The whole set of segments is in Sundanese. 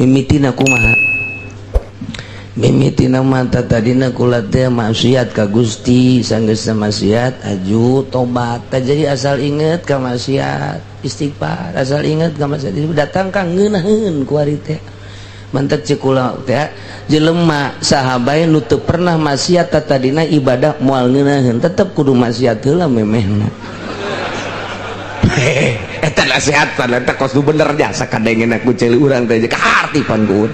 mimitina kumaha mimitina mata tadina kula teh maksiat ka Gusti sanggeusna maksiat aju tobat jadi asal inget ka maksiat istighfar asal inget ka maksiat datang ka ngeunaheun ku ari teh mantep cek kula teh jelema sahabae nu teu pernah maksiat tadina ibadah moal ngeunaheun tetep kudu maksiat heula memehna eta nasihat eta kos bener jasa kadengeun aku ceuli urang teh kaartifan ku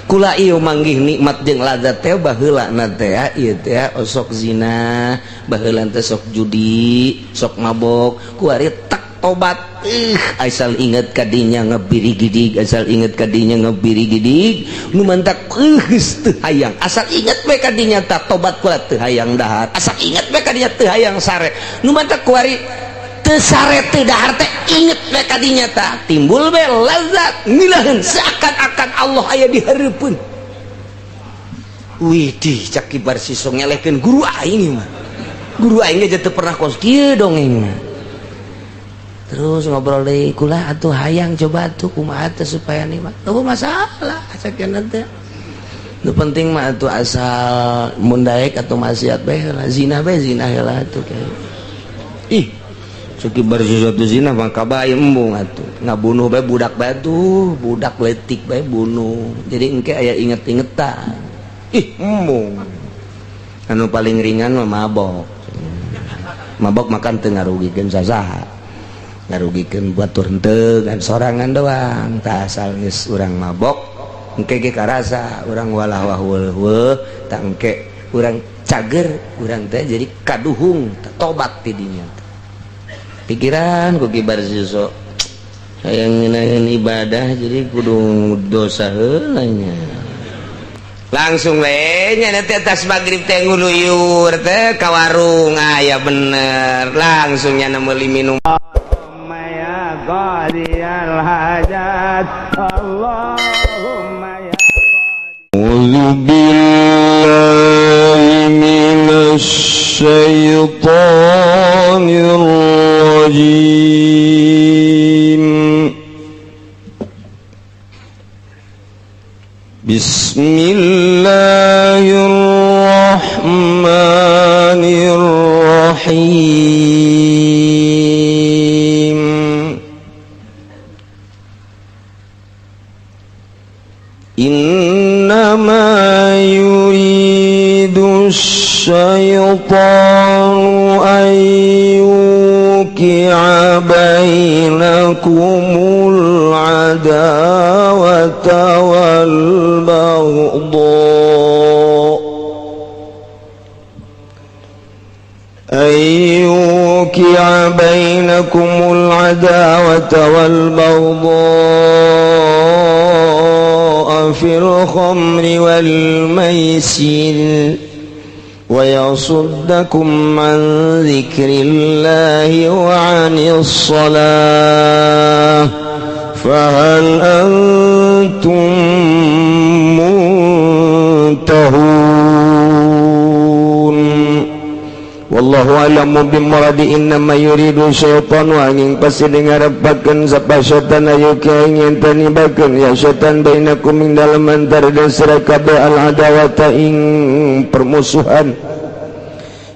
kula ieu manggih nikmat jeung lazat teh baheulana teh ieu teh sok zina baheula teh sok judi sok mabok ku ari tak tobat asal inget kadinya ngebiri-gidig asal inget kadinya ngebiri-gidig nu mantak geus teu hayang asal inget we kadinya tak tobat kula teu hayang dahar asal inget we kadinya teu hayang sare nu mantak ku ari teu sare teu dahar teh inget we kadinya tak timbul we lazat ngilaheun seakan-akan Allah aya di hareupeun widih cak kibar sisong nyelehkeun guru aing mah guru aing ge teu pernah kos kieu dongeng mah terus ngobrol deui kula atuh hayang coba atuh kumaha teh supaya nikmat teu masalah sakeun teh nu penting mah atuh asal mun daek atuh maksiat bae heula zina bae zina heula atuh ih suki bersesuatu zina mah kabae embung atuh ngabunuh bae budak bae tuh budak letik bae bunuh jadi engke aya inget-ingetan ih embung anu paling ringan mah mabok makan teu ngarugikeun sasaha ngarugikeun batur henteu kan sorangan doang tak asal geus urang mabok engke ge karasa urang walah weuh tak engke urang cager urang teh jadi kaduhung tobat ti dinya pikiran ku kibar sisok hayang ngeunaheun ibadah jadi kudu dosa heula nya langsung we nya teh tas magrib teh nguluyur teh ka warung aya bener langsung nya meuli minum qadiyal hajat Allahumma ya qadiyal billahi minasy syaithanir rajim bismillahirrahmanirrahim innama yuridu syaitanu an yuqi'a bainakumul adawata wal baghdha an yuqi'a bainakumul adawata wal baghdha في الخمر والميسر ويصدكم عن ذكر الله وعن الصلاة فهل أنتم منتهون wallahu a'lamu bimuradi innama yuridu syaitan wa angin pasti ngarapakeun sapa syaitan ayu kaingin tanibakeun ya syaitan bainakum ing dalem antara dasar kabeh al adawata ing permusuhan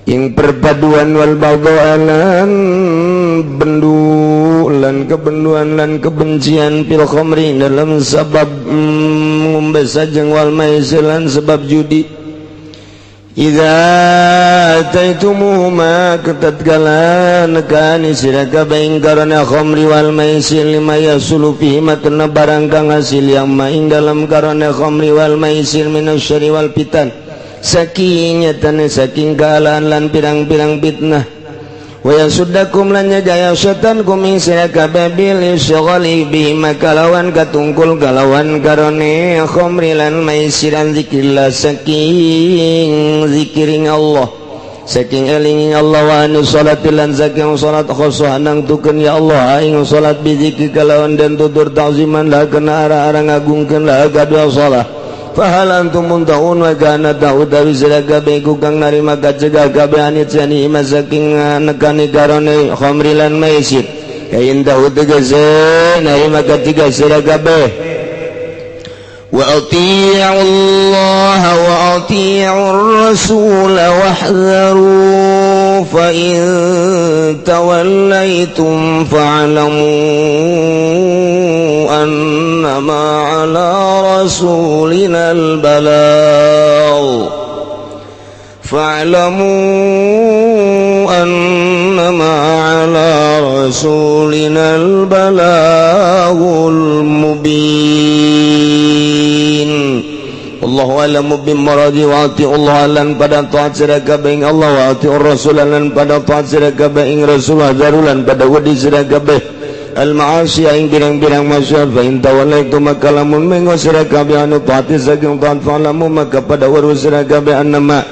ing perpaduan wal baghalan bendu lan kebenduan lan kebencian fil khamri dalam sebab ngombe sajeng wal maisir lan sebab judi idza taitumuhuma katatkala nekani siraka baing karana khamri wal maisir lima yasulu fihi matna barang kang hasil yang maing dalam karana khamri wal maisir minasyari wal fitan saking nyatane saking kalaan lan pirang-pirang fitnah wa yasuddakum lan nyagaya syaitan kuming siraka babil isyghali bihi makalawan katungkul kalawan karone khamri lan maisiran zikrillah saking zikiring Allah saking eling Allah wa anu salatil lan saking salat khosoh nang tukeun ya Allah aing salat bi zikri kalawan dan tutur ta'ziman la kana ara-ara ngagungkeun la kadua salat fahal antum muntahun wa kana Daud wisraga begu kang narima kacegah kabeh anit sani masaking nekani karone khamri lan maisir kain Daud tegese narima kacegah sira kabeh وأطيعوا الله وأطيعوا الرسول واحذروا فإن توليتم فاعلموا أنما على رسولنا البلاغ أنما على رسولنا البلاغ المبين Allahu a'lamu bimmaradi wa ati'u Allah lan pada taat sira kabeh Allah wa ati'ur rasul lan pada taat sira kabeh ing rasul darulan pada wedi sira kabeh al ma'asi ing birang-birang maksiat fa in tawallaitum maka lamun mengo sira kabeh anu taati saking taat fa'lamu maka pada weruh sira kabeh annama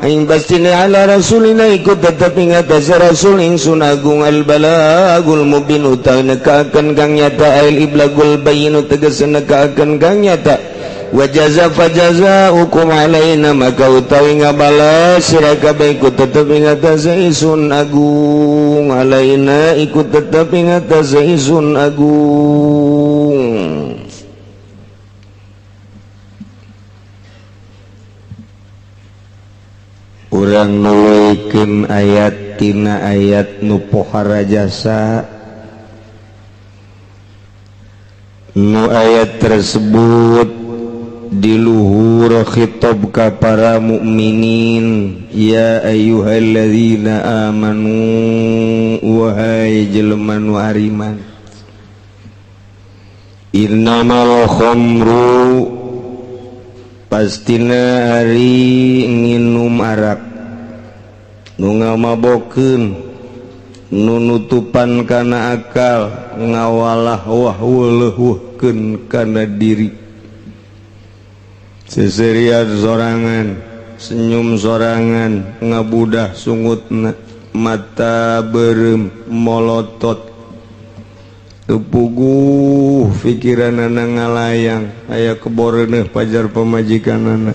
ing pastine ala rasulina ikut tetep ing atas rasul ingsun agung al balagul mubin utawi nekakeun kang nyata al iblagul bayyin tegas nekakeun kang nyata wa jaza fa jazaa'ukum alaina maka utawi ngabalas sira kabeh ikut tetep ing atas ingsun agung alaina ikut tetep ing atas ingsun agung. Urang nuwikeun ayat tina ayat nu pohara jasa nu ayat tersebut di luhur khitab ka para mukminin ya ayyuhalladzina amanu wahai jelema nu ariman innamal khamru pastina ari nginum arak nu ngamabokeun nu nutupan kana akal ngawalah wahweulehuhkeun kana diri seserian sorangan senyum sorangan ngabudah sungutna mata berem molotot tepuguh pikiranana ngalayang aya keboreuneuh pajar pamajikanana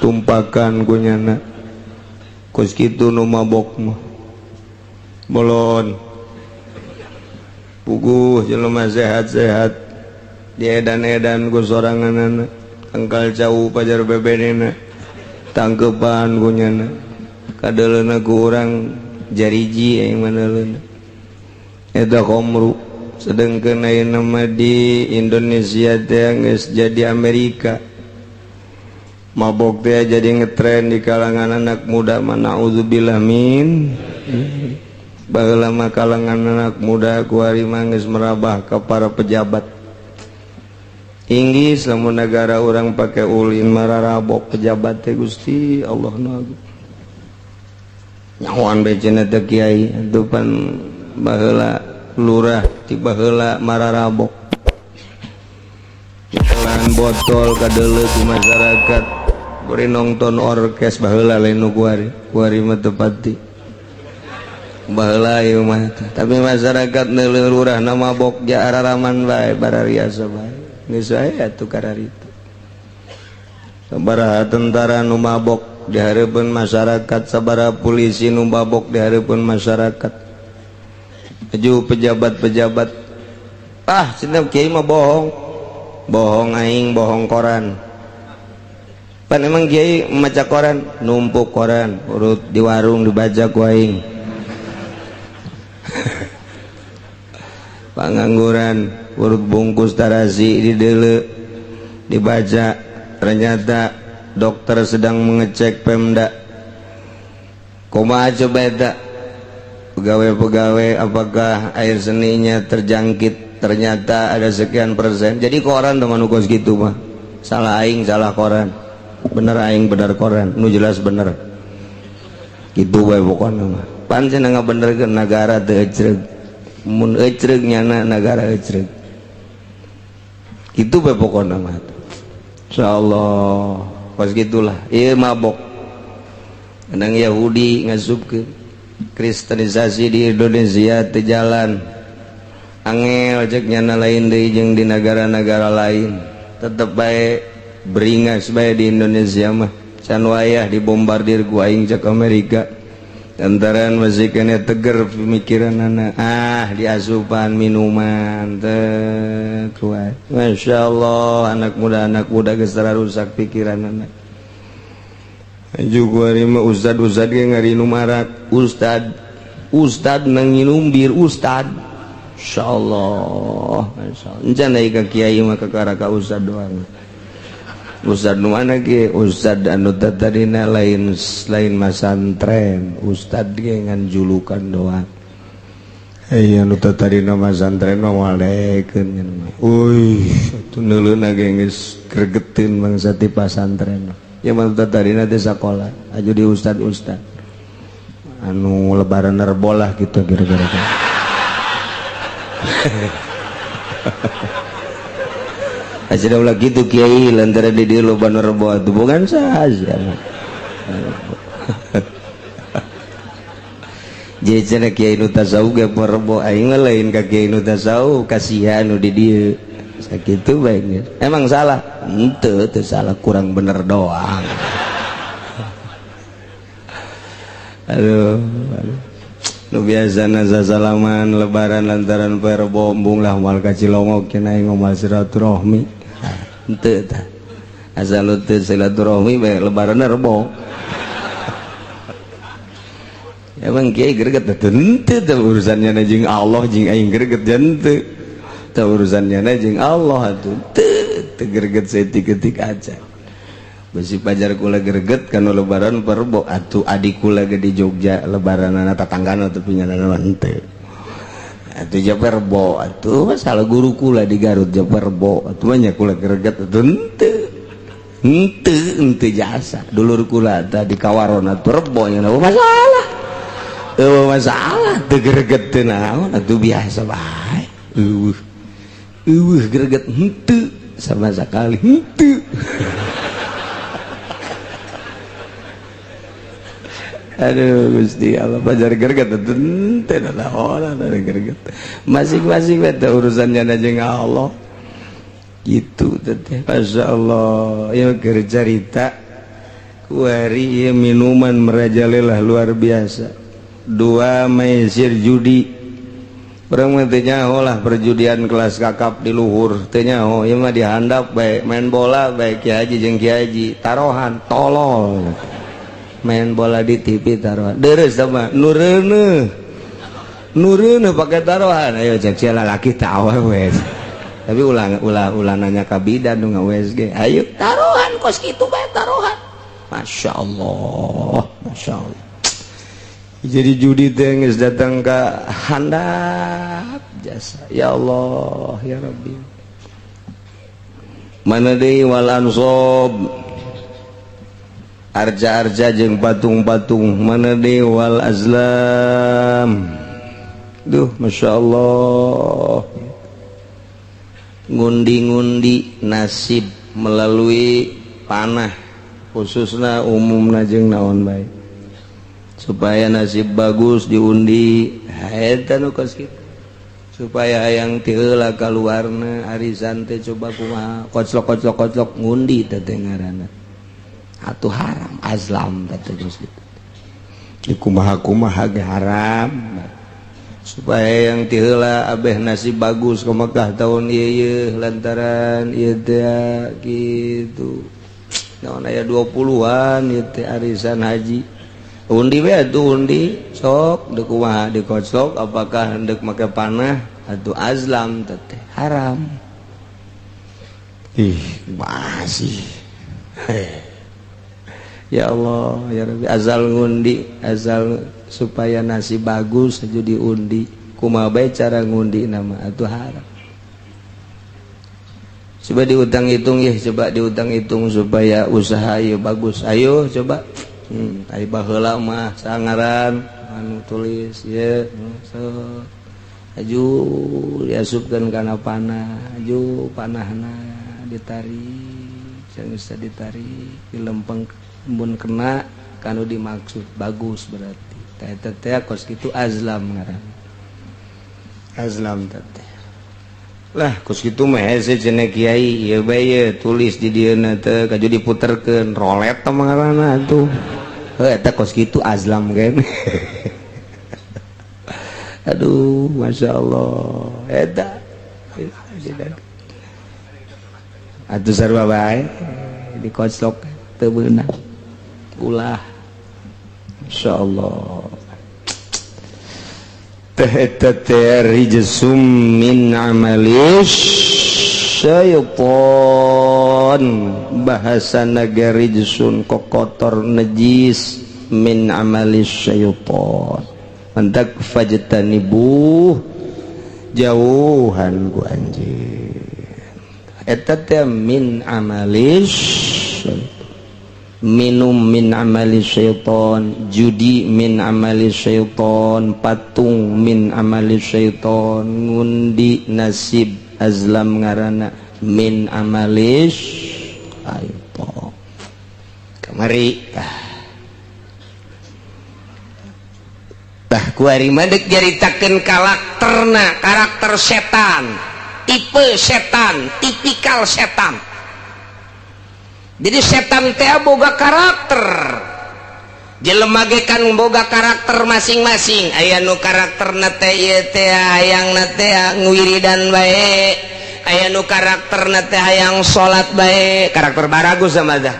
tumpakan kunyana kos kitu nu mabok mah bolon puguh jelema sehat-sehat diedan-edan ku soranganana angkal jauh pajar bebenena tangkepan kunyana kadeleuna ku urang jariji yang maneleuna eta khamru sedangkan ayeuna mah di Indonesia teh geus jadi Amerika mabok teh jadi ngetren di kalangan anak muda mana naudzubillah min baheula mah kalangan anak muda ku ari mah geus merabah ka para pejabat Inggris lamun negara orang pakai ulin mararabok pejabat teh Gusti Allah nu agung nyahoan becena teh kiai atuh pan baheula lurah ti baheula mararabok lan botol kadeuleu ku masyarakat bari nongton orkes baheula lain nu kuari mah teu pati baheula ieu mah tapi masyarakat neuleuh lurah na mabok ja araraman bae barariasa bae geus aya atuh kararita sabaraha tentara nu mabok di hareupeun masyarakat sabaraha polisi nu mabok di hareupeun masyarakat aju pejabat-pejabat cenah kiai mah bohong aing bohong koran pan emang kiai maca koran numpuk koran urut di warung dibaca ku aing pangangguran urut bungkus tarasi di deuleu dibaca ternyata dokter sedang mengecek Pemda kumaha coba eta pegawai-pegawai apakah air seninya terjangkit ternyata ada sekian persen jadi koran teman ukos gitu mah salah aing salah koran bener aing bener koran nu jelas bener gitu bae pokona mah pan cenah ngabenerkeun negara teu ecreug mun ecreug nyana negara ecreug itu bae pokona mah insyaallah pas gitulah ieu mabok nang Yahudi ngasupkeun kristenisasi di Indonesia teu jalan angel cek nyana lain deui jeung di negara-negara lain tetep bae beringas bae di Indonesia mah can wayah dibombardir ku aing cek Amerika lantaran masih kena teger pemikiran anak diasupan minuman teh kuat. Masya Allah anak muda gesera rusak pikiran anak juga mah ustad yang ngari numarak ustad nang nginum bir ustad Masya Allah encan dari ka kiai mah kakara ka ustad doang ustad nu mana ge ustad anu tadina lain masantren ustad ge ngan julukan doang anu tadina masantren mah walekeun uy atuh neuleuna ge geus gregeteun bangsa ti pasantren ya mah tadina teh sakola aju di ustad anu lebaran nerbolah gitu kira-kira Asyik ulah gitu kiai lantaran di dia loba nerbo itu bukan saja. Jadi cenah kiai nu tasawuf ge perbo aing lain ka kiai nu tasawuf kasihan nu di dieu. Sakitu baiknya. Emang salah? Henteu teu salah kurang bener doang. Aduh. Nu biasana sasalaman lebaran lantaran perbo embung lah moal ka Cilongok cenah aing ngomal silaturahmi. Henteu tah. Asal teu silaturahmi bae lebaran rebo. Emang kiai greget teh henteu urusannya jeung Allah jeung aing greget henteu. Tah urusannya jeung Allah atuh teu greget saeutik-eutik aja. Besi pajar kula greget kana lebaran perbo atuh adik kula ge di Jogja lebaranana tatanggana teu pinganana henteu. Atuh ja perbo atuh masalah guru kula di Garut ja perbo atuh nya kula greget atuh henteu jasa dulur kula tah di Kawaron atuh perbo nya masalah. Masalah teu greget teu naon atuh biasa bae. Greget henteu sama sekali henteu. Aduh Gusti Allah pajar greget teu naon ada greget. Masing-masing we teh urusannya jeung Allah. Gitu teh. Masyaallah ya keur carita kuari ieu minuman merajalela luar biasa. 2 maisir judi. Urang mah teu nyaho lah perjudian kelas kakap di luhur teu nyaho ieu mah dihandap bae main bola bae Kiai Haji jeung Kiai Haji tarohan tolol. Main bola di TV taruhan deres sama nureuneuh pakai taruhan ayo cek sia lalaki teh awewe tapi ulah nanya ka bidan nu ngawesg ayo taruhan kos kitu bae taruhan Masya Allah jadi judi teh geus datang ka handap jasa ya Allah ya Rabbi mana deui wal ansob arja-arja jeung patung-patung mana deui wal azlam duh Masya Allah ngundi-ngundi nasib melalui panah khususna umumna jeung naon bae supaya nasib bagus diundi eta nu kos kitu supaya hayang ti heula kaluarna arisan teh coba kumaha koclok ngundi teh ngaranna atuh haram azlam teh terus gitu kumaha ge haram supaya yang ti heula abeh nasib bagus ka Mekah tahun ieu lantaran ieu teh kitu naon aya 20-an ieu teh arisan haji undi we atuh undi sok deuk kumaha dikoclok apakah hendak make panah atuh azlam teh haram masih ya Allah ya Rabbi azal ngundi azal supaya nasi bagus aja diundi kumaha bae cara ngundi nama atuh haram coba diutang-hitung ya coba diutang-hitung supaya usaha ieu bagus ayo coba ai baheula mah sangaran anu tulis ya so aju diasupkeun kana panah aju panahna ditarik jangan bisa ditarik dilempeng mun kena kanu dimaksud bagus berarti teh kos kitu azlam ngaranna azlam teh lah kos kitu mah hese cenah kiai ieu bae tulis di dieuna teh kaju diputerkeun rolet teh ngaranna atuh eta kos kitu azlam kan. Aduh, masya Allah, eta atuh sarua bae dikoclok teu beunang ulah, masya Allah. Teh eta teh rijsum min amalis syaiton, bahasa nagari rijsun kokotor najis min amalis syaiton. Mantak fajtanibuh, jauhan ku anjeun. Eta teh min amalis, minum min amalis syaiton, judi min amalis syaiton, patung min amalis syaiton, ngundi nasib azlam ngarana min amalis syaiton. Kamari tah kuari madek jaritakeun karakter setan, tipe setan, tipikal setan. Jadi setan teh boga karakter, jelema ge kan boga karakter masing-masing. Aya nu karakterna teh ieu teh hayangna teh ngwiridan bae, aya nu karakterna teh hayang salat bae, karakter baragus sama dah.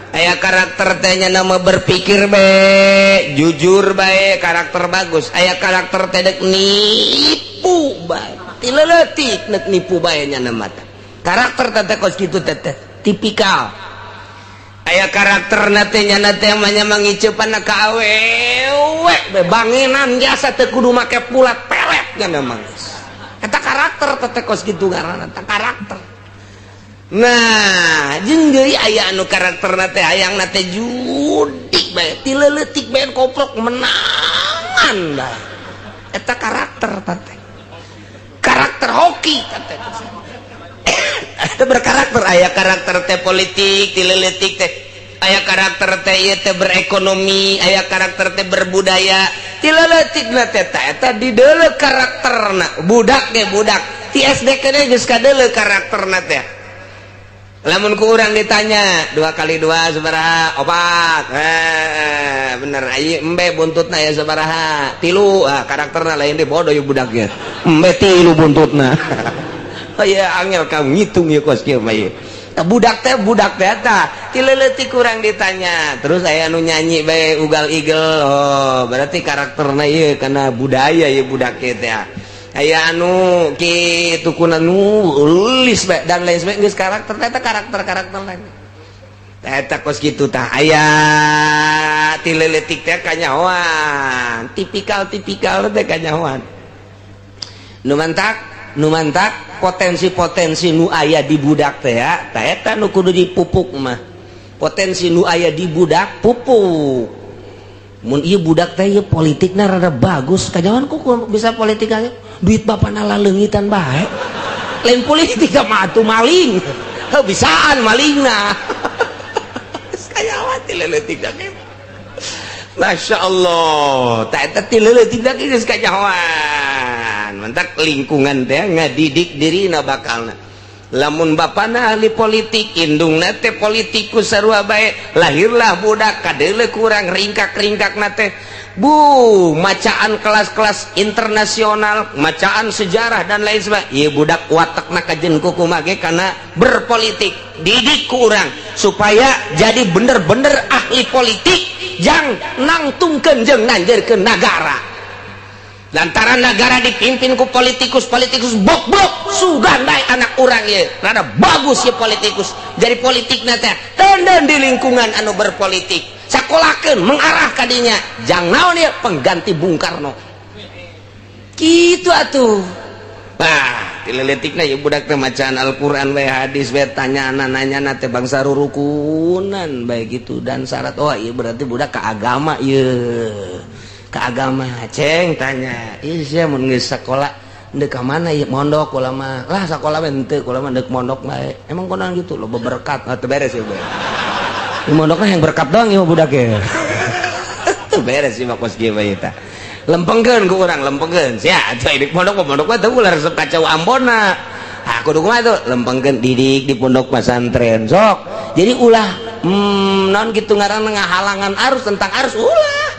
Aya karakter teh nya nama berpikir bae, jujur bae, karakter bagus. Aya karakter teh dek nipu bae, tileutik nek nipu bae nya nama teh. Karakter teh kos kitu teh tipikal. Aya karakter nate nya teh manya mangiceupan ka awewe banginan jasa teu kudu make pulat pelet nya mangis. Eta karakter teh kos kitu ngaranna teh karakter. Nah, jeung deui aya anu karakterna teh hayangna teh judik bae, tileutik bae koplok menangan bae. Eta karakter teh. Karakter hoki teh. Eta berkarakter, aya karakter teh politik, tileutik teh. Aya karakter teh ieu teh berekonomi, aya karakter teh berbudaya. Tileutikna teh eta dideuleu karakterna. Budak ge budak. Ti SD keneh geus kadeuleu karakterna teh. Lamun ku urang ditanya 2 kali 2 sabaraha? 4. Bener ieu embe buntutna aya sabaraha? 3. Karakterna lain deui bodoh ieu budak ge. Embe 3 buntutna. Ya angel kamu ngitung ya kos kieu mah ieu. Budak teh eta tileutik urang ditanya. Terus aya anu nyanyi bae ugal-igel. Oh, berarti karakterna ieu kana budaya ieu budak teh. Aya anu kitu kuna nulis bae dan lain sebagainya geus karakter eta karakter lain. Eta kos kitu tah aya tileutik teh kanyahoan, tipikal teh kanyahoan. Nu mantak potensi-potensi nu aya di budak teh ya, tah eta nu kudu dipupuk mah. Potensi nu aya di budak pupuk. Mun ieu budak teh ieu politikna rada bagus, kajawan ku bisa politik aja. Duit bapana laleungitan bae. Lain politik mah atuh maling. Heuh bisaan malingna. Kajawan tileutik da ge. Masya Allah, tah eta tileutik da ge geus kajawan. Mantak lingkungan teh ngadidik dirina bakalna. Lamun bapana ahli politik, indungna teh politikus sarua bae, lahirlah budak kadeuleu kurang ringkak-ringkakna teh macaan kelas-kelas internasional, macaan sejarah dan lain sebagainya. Ieu budak watakna kajen kuku mage karena berpolitik. Didik ku urang supaya jadi bener-bener ahli politik yang nangtungkeun jeung nanjeurkeun nagara. Lantaran negara dipimpin ku politikus bok-bok sugandai anak urang ye rada bagus ya politikus jadi politikna teh tenden di lingkungan anu berpolitik sakolahkeun mengarah kadinya jang naon ya pengganti Bung Karno kitu atuh. Nah tileutikna ieu budak teh macaan Al-Qur'an we hadis we tanyana teh bangsa rurukunan bae gitu dan syarat. Oh ieu berarti budak ka agama ieu ke agama. Ceng tanya iya mun geus sakola deuk ka mana ieu mondok ulah mah lah sakola we henteu ulah mah deuk mondok bae emang konon gitu loba berkat teu beres ieu bae di mondokna yang berkat doang ieu budak ge teu beres ieu mah kos kieu bae tah lempengkeun ku urang lempengkeun sia atuh di mondok mah teu ulah resep kacau Ambonna kudu kumaha tuh lempengkeun didik di pondok pesantren sok jadi ulah non gitu ngaranna ngahalangan arus tentang arus ulah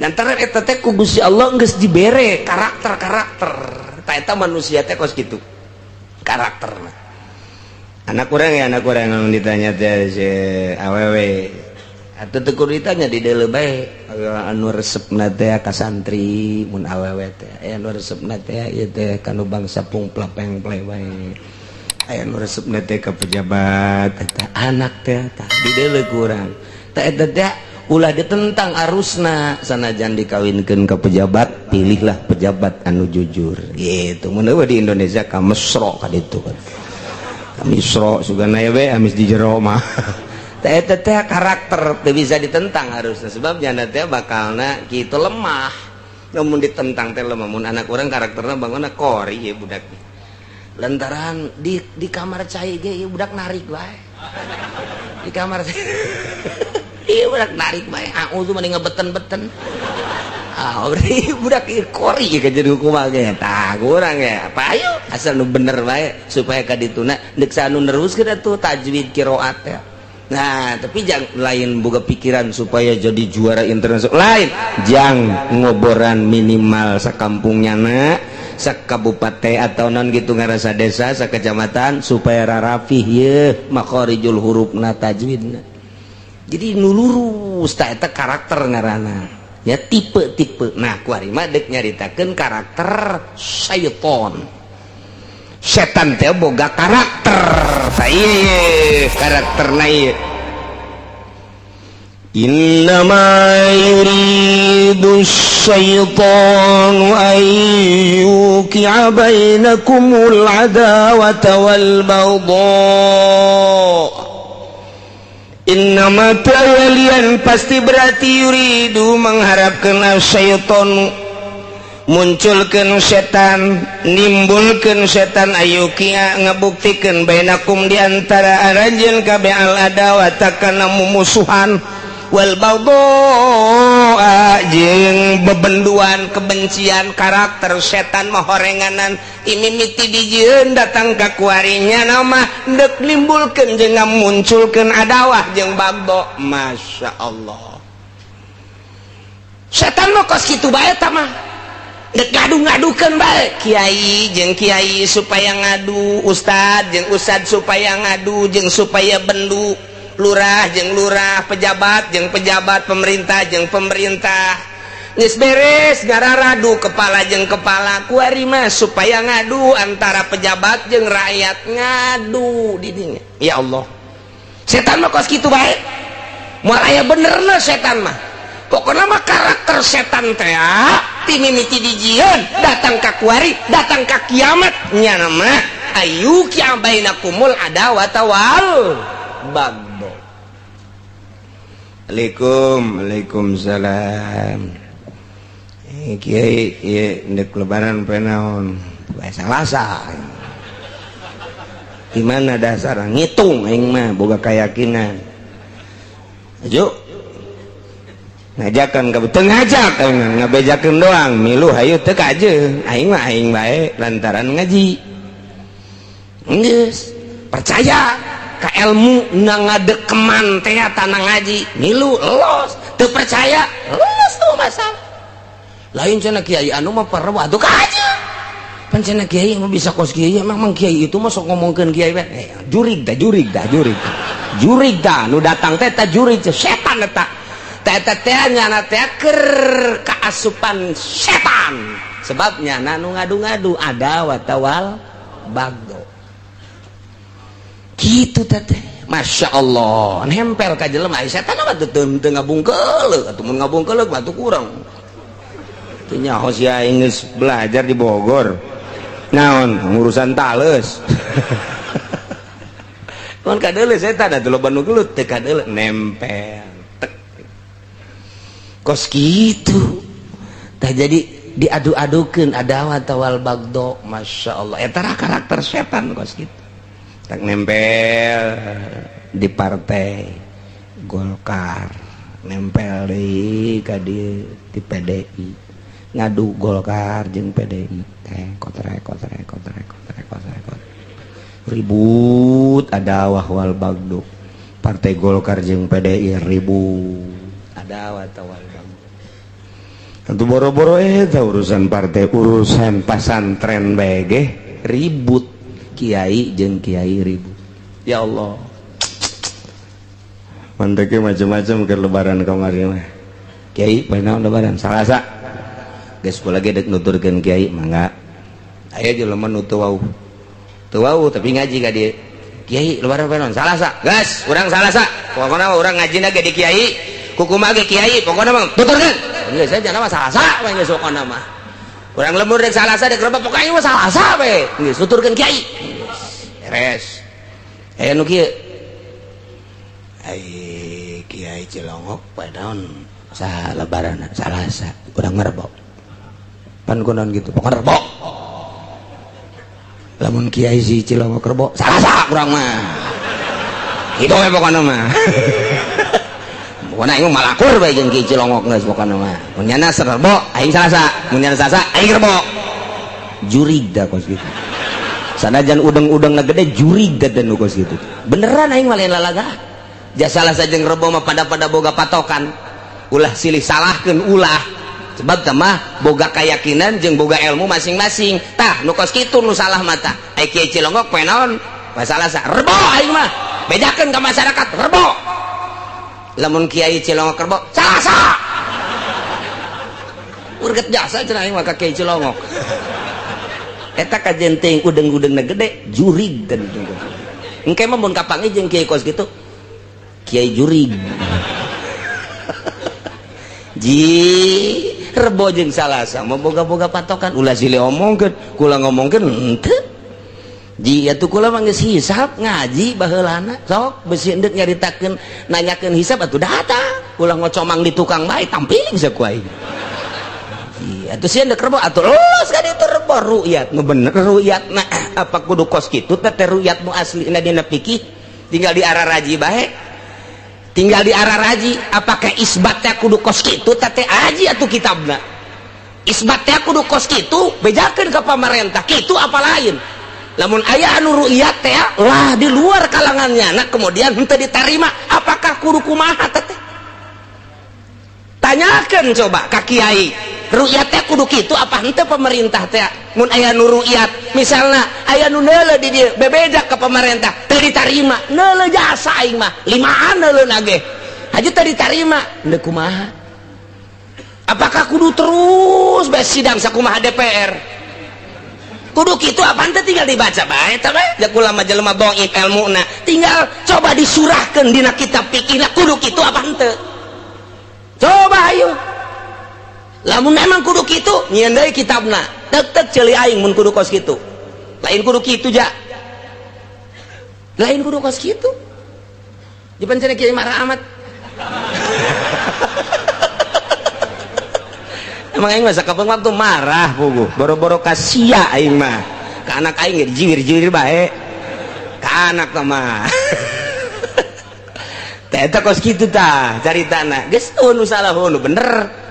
lantaran eta teh ku Gusti Allah geus dibere karakter ta eta manusia teh kos kitu karakterna. Anak urang anu ditanya teh si awewe atuh teu kudu ditanya di deuleu bae anu resepna teh ka santri mun awewe teh anu resepna teh ieu teh kanu bangsa pungpla pengple bae anu resepna teh ka pejabat eta anak teh tah di deuleu kurang tah eta teh ulah ditentang arusna sanajan dikawinkeun ka pejabat pilihlah pejabat anu jujur gitu mun di Indonesia ka mesro ka ditu kan misro sugana we amis di jero mah eta teh karakter teu bisa ditentang harusnya sebabnya teh bakalna kitu lemah namun ditentang teh lemah mun anak urang karakterna bangona kori ya budak lantaran di kamar cai ge ieu budak narik bae di kamar ieu budak narik bae tuh mending ngebeten-beten budak ieu kori ka jadi kumaha ge tah kurang ya apa ayo asal nu bener bae supaya ka dituna deuk sanu neruskeun atuh tajwid qiraat teh. Nah tapi jangan lain boga pikiran supaya jadi juara internasional lain jang ngoboran minimal sakampungnya sakabupaten atau non gitu ngarasa desa sakecamatan supaya rarafih ye makharijul hurufna tajwidna jadi nulurus ta eta karakter ngaranna ya tipe-tipe. Nah kuari mah deuk nyaritakeun karakter setan teh boga karakter ieu karakterna ieu innama yuridu syaitanu an yuqi'a bainakumul adawata wal baghdha innama ta'alian pasti berarti yuridu mengharapkan syaitanu munculkan setan nimbulkan setan ayukia ngebuktikan bainakum diantara aranjeun kabeh al adawata kana mumusuhan wal baghdha jeung bebenduan kebencian karakter setan mah horenganan imimiti dijieun datang ka kuarinya nama deuk nimbulkeun jeung ngamunculkeun adawah jeung baghdha. Masya Allah setan mah kos kitu bae tah mah dek ngadu-ngadukeun bae kiai jeung kiai supaya ngadu ustad jeung ustad supaya ngadu jeung supaya bendu lurah jeung lurah pejabat jeung pejabat pemerintah jeung pemerintah geus beres gararadu kepala jeung kepala kuari mah supaya ngadu antara pejabat jeung rakyat ngadu di dinya. Ya Allah setan mah kos kitu bae moal aya benerna setan mah pokokna mah karakter setan teh timimiti dijieun datang ka kuari datang ka kiamat nya nama ayyuki bainakumul adawata wal baghdha. Waalaikumsalam kiai ieu ndek lebaran poe naon poe Salasa di mana dasar ngitung aing mah boga keyakinan ajo ngajakan ka teu ngajak ngabejakeun doang milu hayu teu kajeung aing mah aing bae lantaran ngaji geus percaya ka ilmu na ngadekeman teh tanah ngaji milu los teu percaya los tuh masalah lain cenah kiai anu mah perlu atuh kajeung pan cenah kiai mah bisa kos kiai memang kiai itu mah sok ngomongkeun kiai bae jurig dah nu datang teh tah jurig setan eta nyana teh keur kaasupan setan sebabnya nanu ngadu-ngadu ada watawal bagdo gitu teh. Masya Allah nempel ka jelema setan mah teu ngabungkeuleuh atuh mun ngabungkeuleuh mah teu kurang teu nyaho sia geus belajar di Bogor naon ngurusan tales mun kadeuleuh setan atuh loba nu gelut teu kadeuleuh nempel kos gitu tah jadi diadu-adukeun adawat wal baghdha. Masya Allah eta karakter setan kos gitu tak nempel di partai Golkar nempel deui ka di PDI ngadu Golkar jeung PDI teh kotrek ribut adawah wal baghdha Partai Golkar jeung PDI ribut ada watawal tentu boro-boro urusan partai urusan pasantren BG ribut kiai jeung kiai ribut ya Allah mandeke macam-macam ke lebaran kemarin mah kiai benar lebaran Salasa geus kula ge deuk nuturkeun kiai mangga aya jelema nu teu wau tapi ngaji ka dieu kiai lebaran panon Salasa geus urang Salasa pokona urang ngajina ge di kiai kukumaha ge kiai pokona mah tuturkeun geus aja nama Salasa we geus pokona mah urang lembur dek Salasa dek rebab pokona mah Salasa we geus tuturkeun kiai beres aya nu kieu ai kiai Cilongok panon sa lebaran Salasa urang ngerebok pan kunaon gitu pokona rebok lamun kiai si Cilongok rebok Salasa urang mah itu we pokona mah pokona aing malakur bae jeung kiai Cilongok geus pokona mah mun nyana rebok aing Salasa mun nyana Salasa aing rebok jurig da kos gitu sanajan udeng-udengna gede jurig da nu kos gitu beneran aing mah lain lalaga jasa Salasa jeung rebok mah pada boga patokan ulah silih salahkeun ulah sebab mah boga keyakinan jeung boga ilmu masing-masing tah nu kos kitu nu salah mata ai kiai Cilongok penaon masalah rebo aing mah bedakeun ka masyarakat rebo lamun kiai Cilongok rebo Salasa urget jasa cenah aing mah ka kiai Cilongok eta kajen teuing udeng-udengna gede jurig dan engke mah mun kapangi jeung kiai kos kitu kiai jurig ji rebo jeung Salasa mau boga-boga patokan ulah silih omongkeun kula ngomongkeun henteu ji atuh kula mah geus hisab ngaji baheulana sok beusi endeuk nyaritakeun nanyakeun hisab atuh datang ulah ngocomang di tukang bae tampiling saku aing ji atuh si endeuk rebo atuh lulus ka ditu rebo ru'yat nu bener ru'yatna apa kudu kos kitu teh ru'yat nu aslina dina fikih tinggal diararaji bae tinggal diararaji apakah isbatnya kudu kos kitu teh aji atuh kitabna isbatnya kudu kos kitu bejakeun ka pamarentah kitu apa lain lamun aya anu ru'yat teh lah di luar kalangannya nah kemudian henteu ditarima apakah kudu kumaha teh tanyakeun coba ka kiai ru'yat teh kudu kitu apa henteu pemerintah teh mun aya nu ru'yat misalna aya nu neuleuh di dieu bebeda ka pemerintah teu ditarima neuleuh jasa aing mah limaan neuleuhna ge haji teu ditarima henteu kumaha apakah kudu terus bae sidang sakumaha DPR kudu kitu apa henteu tinggal dibaca bae tah bae jak ulama jelema dhaif ilmuna tinggal coba disurahkeun dina kitab fikihna kudu kitu apa henteu coba ayo lamun memang kudu kitu nyieun deui kitabna tetep ceuli aing mun kudu kos kitu lain kudu kitu ja lain kudu kos kitu dipan cenah kiai marah amat emang aing mah sakapeung waktu marah puguh boro-boro ka sia aing mah ka anak aing ge jiwir-jiwir bae ka anak mah teh eta kos kitu tah caritana geus nu salah nu bener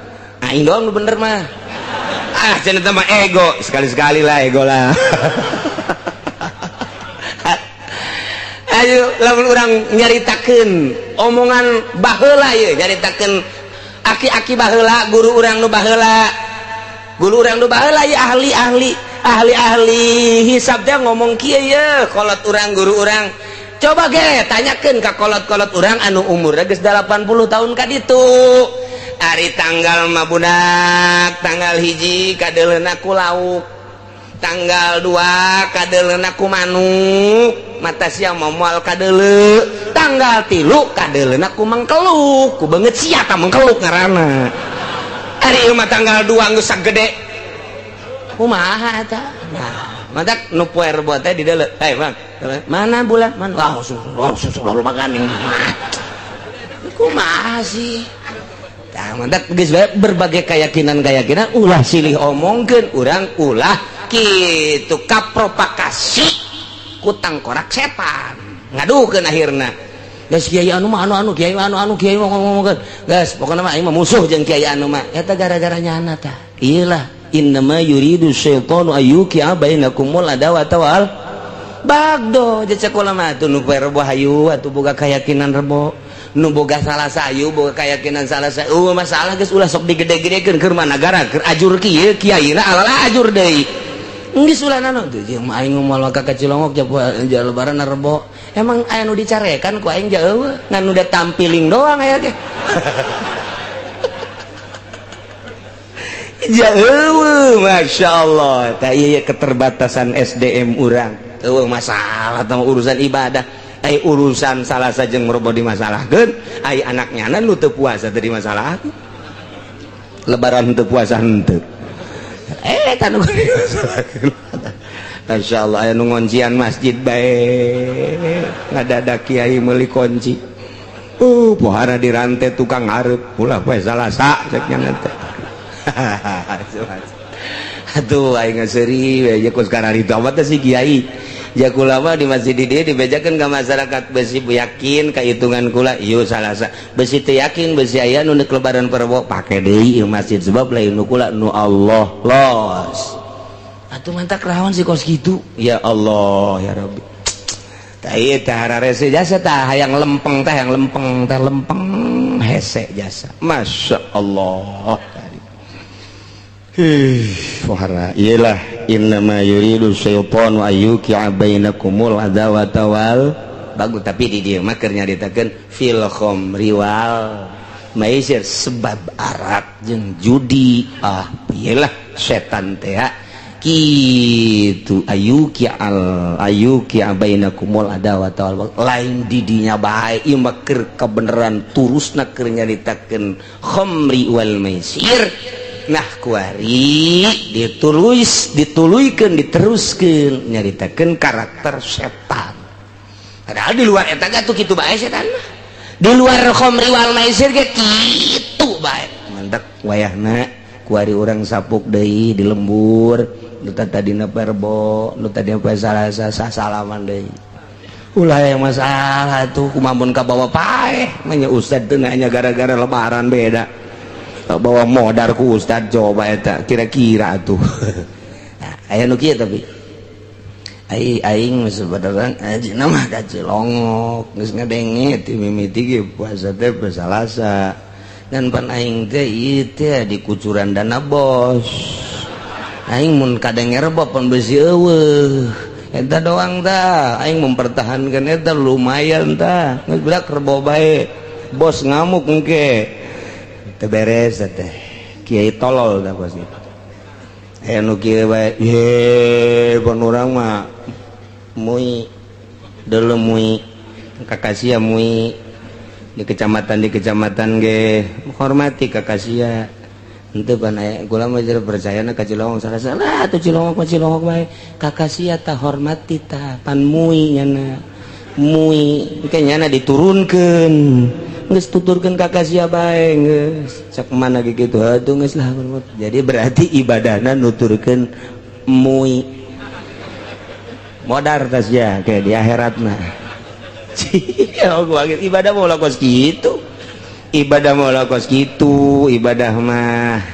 aing doang nu bener mah cenah mah ego sekali-sekali lah ego lah ayo lamun urang nyaritakeun omongan baheula ye nyaritakeun aki-aki baheula guru urang nu baheula ye ahli hisab teh ngomong kieu ye kolot urang guru urang coba ge tanyakeun ka kolot-kolot urang anu umurna geus 80 tahun ka ditu ari tanggal mah budak tanggal 1 kadeuleuna ku lauk tanggal 2 kadeuleuna ku manuk mata sia momoal kadeuleu tanggal 3 kadeuleuna ku mangkeluk ku beungeut sia ka mangkeluk ngaranna ari ieu mah tanggal 2 geus sagede kumaha eta nah madak nu poe rebo teh di deuleu Bang mana bulan mana sudah makan kumaha sih tah mantak geus bae berbagai keyakinan ulah silih omongkeun urang ulah kitu kapropakasi ku tangkorak setan ngaduhkeun akhirna geus kiai anu mah anu kiai anu kiai ngomongkeun geus pokona mah aing mah musuh jeung kiai anu mah eta gara-gara nyana tah iyalah innama yuridu syaitanu ayyuqi'a bainakumul adawata wal bagdo jeung cek ulama atuh nu poe rebo hayu atuh boga keyakinan rebo nu boga salah sayu boga keyakinan salah sayu masalah geus ulah sok digede-gedekeun keur mana negara keur ajur kieu kiaina alala ajur deui geus ulah naon tuh jeung aing moal ka Cilongok ja lebaran rebo emang aya nu dicarekan ku aing ja eueuh ngan nu da tampiling doang aya teh ja eueuh masyaallah tah ieu keterbatasan SDM urang eueuh masalah tah urusan ibadah ai urusan salah sajeng meroboh dimasalahkeun ai anaknya nu teu puasa teu dimasalahkeun lebaran teu puasa henteu tanu dimasalahkeun masyaallah aya nu ngoncian masjid bae ngadadak kiai meuli kunci pohara dirantai tukang hareup ulah poe Salasa cek nya teh aduh aing seuri we jeung sekarang itu apa teh si kiai jakulama di masjid di dia dibejakan ke masyarakat besi yakin kehitungan kula iyo Salasa besi teu yakin besi aya nu neuk lebaran perbo pake deui ieu masjid sebab lain nu kula nu Allah los atuh mantak rawan si kos kitu ya Allah ya Rabbi tah ieu teh hararese jasa tah hayang lempeng teh hayang lempeng teh lempeng hese jasa masyaallah Fuhara iyalah innama yuridu syaitanu ayyuqi'a bainakumul adawata wal bagus tapi di dieu mah keur nyaritakeun fil khamri wal maisir sebab arak jeung judi iyalah setan teh kitu ayyuqi'a bainakumul adawata wal lain di dinya bae ieu mah keur kabeneran turusna keur nyaritakeun khamri wal maisir nah kuari dituluykeun diteruskeun nyaritakeun karakter setan padahal di luar eta gatuh kitu bae setan mah di luar khamri wal maisir ge kitu bae mantep wayahna kuari urang sapuk deui di lembur nu tadina perbo nu tadina poe Salasa sasalaman deui ulah yang masalah tuh kumamun ka bawa paeh manya ustad teu nanya gara-gara lebaran beda bawa modar ku ustad coba eta kira-kira tuh nah, aya nu kieu tapi aing sebenarnya aji nama ka Cilongok geus ngadenge ti mimiti ge puasa teh poe Salasa dan pan aing teh ieu teh dikucuran dana bos aing mun kadenge rebo pun beusi eueuh eta doang tah aing mempertahankan eta lumayan tah geus bedak rebo bae bos ngamuk engke beres teh kiai tolol dah bos itu anu kieu bae ye pun urang mah mui deuleu mui kakasia mui di kecamatan ge hormati kakasia henteu pan aya kula mah percayana ka Cilongok salah atuh Cilongok bae kakasia tah hormati tah pan mui nyana mui engke nyana diturunkeun geus tuturkeun kakasia bae geus cak mana kitu atuh geus lah jadi berarti ibadahna nuturkeun mui modar tas ya kayak di akhirat mah ibadah mau lakos kitu ibadah mah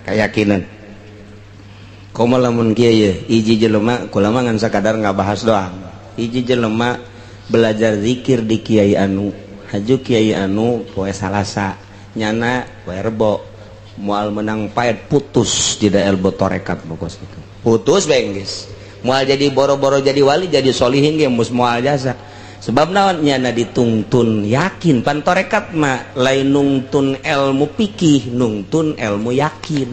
keyakinan komo lamun kieu ye hiji jelema kula mah ngan sakadar ngabahas doang hiji jelema belajar zikir di kiai anu haju kiai anu poe Salasa nyana poe rebo moal menang paet putus di daerah botorekat bokos itu putus bae geus moal jadi boro-boro jadi wali jadi solihin ge mus moal jasa sebab naon nyana ditungtun yakin pan torekat mah lain nungtun ilmu fikih nungtun ilmu yakin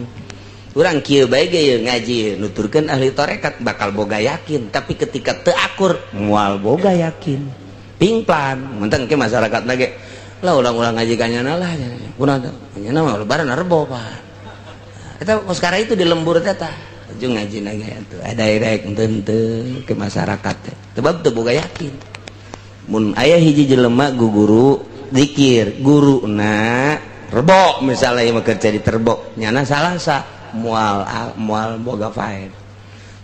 urang kieu bae ge ngaji nuturkeun ahli torekat bakal boga yakin tapi ketika teu akur moal boga yakin pingplan menteng ke masyarakat lagi lah ulang-ulang ngaji kanyana lah kunaon kanyana mah lebaran rebo pak eta sekarang itu di lembur teh tah ujung ngaji lagi atuh ada direk henteu ke masyarakat teh sebab teu boga yakin mun aya hiji jelema guru zikir guruna rebo misalnya ieu mah keur jadi terbo nyana Salasa moal boga faed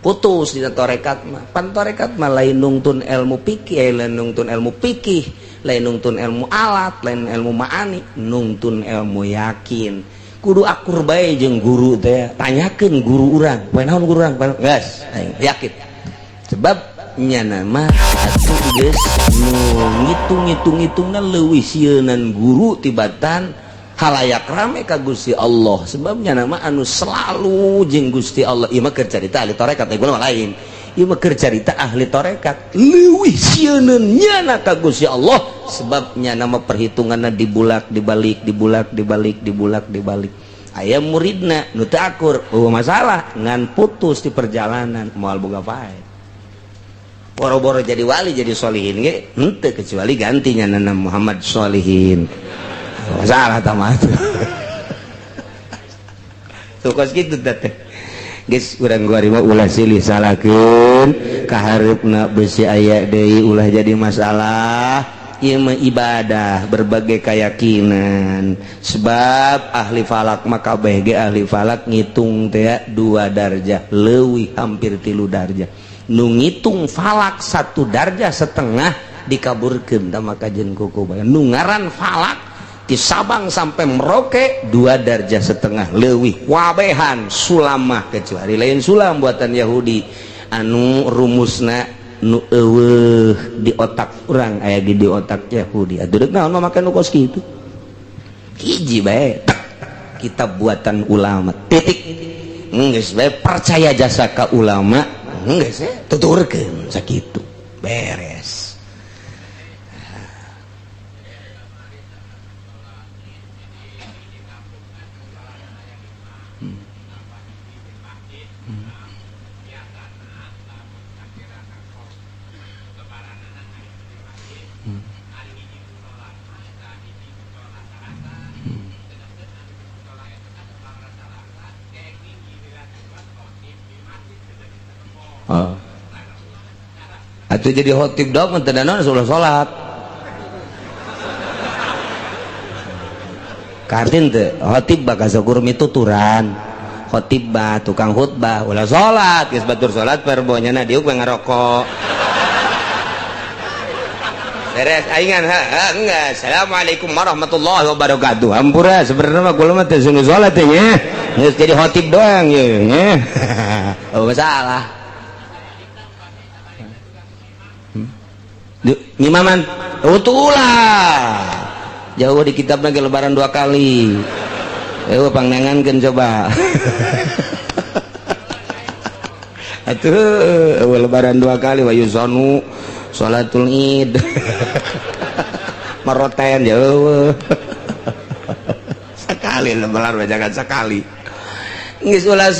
putus di torekat mah pan torekat mah lain nungtun ilmu fikih lain nungtun ilmu fikih lain nungtun ilmu alat lain ilmu ma'ani nungtun ilmu yakin kudu akur bae jeung guru teh tanyakeun guru urang poe naon guru urang geus yakin sebab nya nama atuh geus nu ngitung-ngitung-ngitungna leuwih sieunnan guru tibatan halayak rame ka Gusti Allah sebabnya nama anu selalu jeung Gusti Allah ieu mah keur carita ahli tarekat ieu lain ieu mah keur carita ahli tarekat leuwih sieunnan nyana ka Gusti Allah sebabnya nama perhitunganna dibulak dibalik aya muridna nu teu akur masalah ngan putus di perjalanan moal boga pae boro-boro jadi wali jadi solihin ge henteu kecuali gantinya nana Muhammad Solihin masalah tamat tukos kitu teh geus urang gua mah ulah silih salakeun ka hareupna beusi aya deui ulah jadi masalah ieu mah ibadah berbagai keyakinan sebab ahli falak mah kabeh ge ahli falak ngitung teh 2 darjah leuwih hampir 3 darjah nu ngitung falak 1 darjah setengah dikaburkeun da maka jeung kuku bae nu ngaran falak ti Sabang sampai Merauke 2 darjah setengah leuwih wabehan sulam mah kecuali lain sulam buatan Yahudi anu rumusna nu eueuh di otak urang aya di otak Yahudi aduh naon mah make nu kos kitu hiji bae kitab buatan ulama titik geus bae percaya jasa ka ulama geus tuturkeun sakitu beres atuh jadi khotib dog teu naon salat kartin teu khotib bakal syukur mituturan khotib bah tukang khutbah ulah salat geus batur salat perbonya na diuk ngarokok beres aingan enggak assalamualaikum warahmatullahi wabarakatuh hampura sebenarnya mah kula mah teu sungguh salat teh nya geus jadi khotib doang ye nya oh masalah ngimaman utulah jauh di kitab lagi lebaran 2 kali pangnangankeun coba atuh lebaran 2 kali wa yusanu salatul id maroten jauh sekali lebaran jangan sekali geus ulah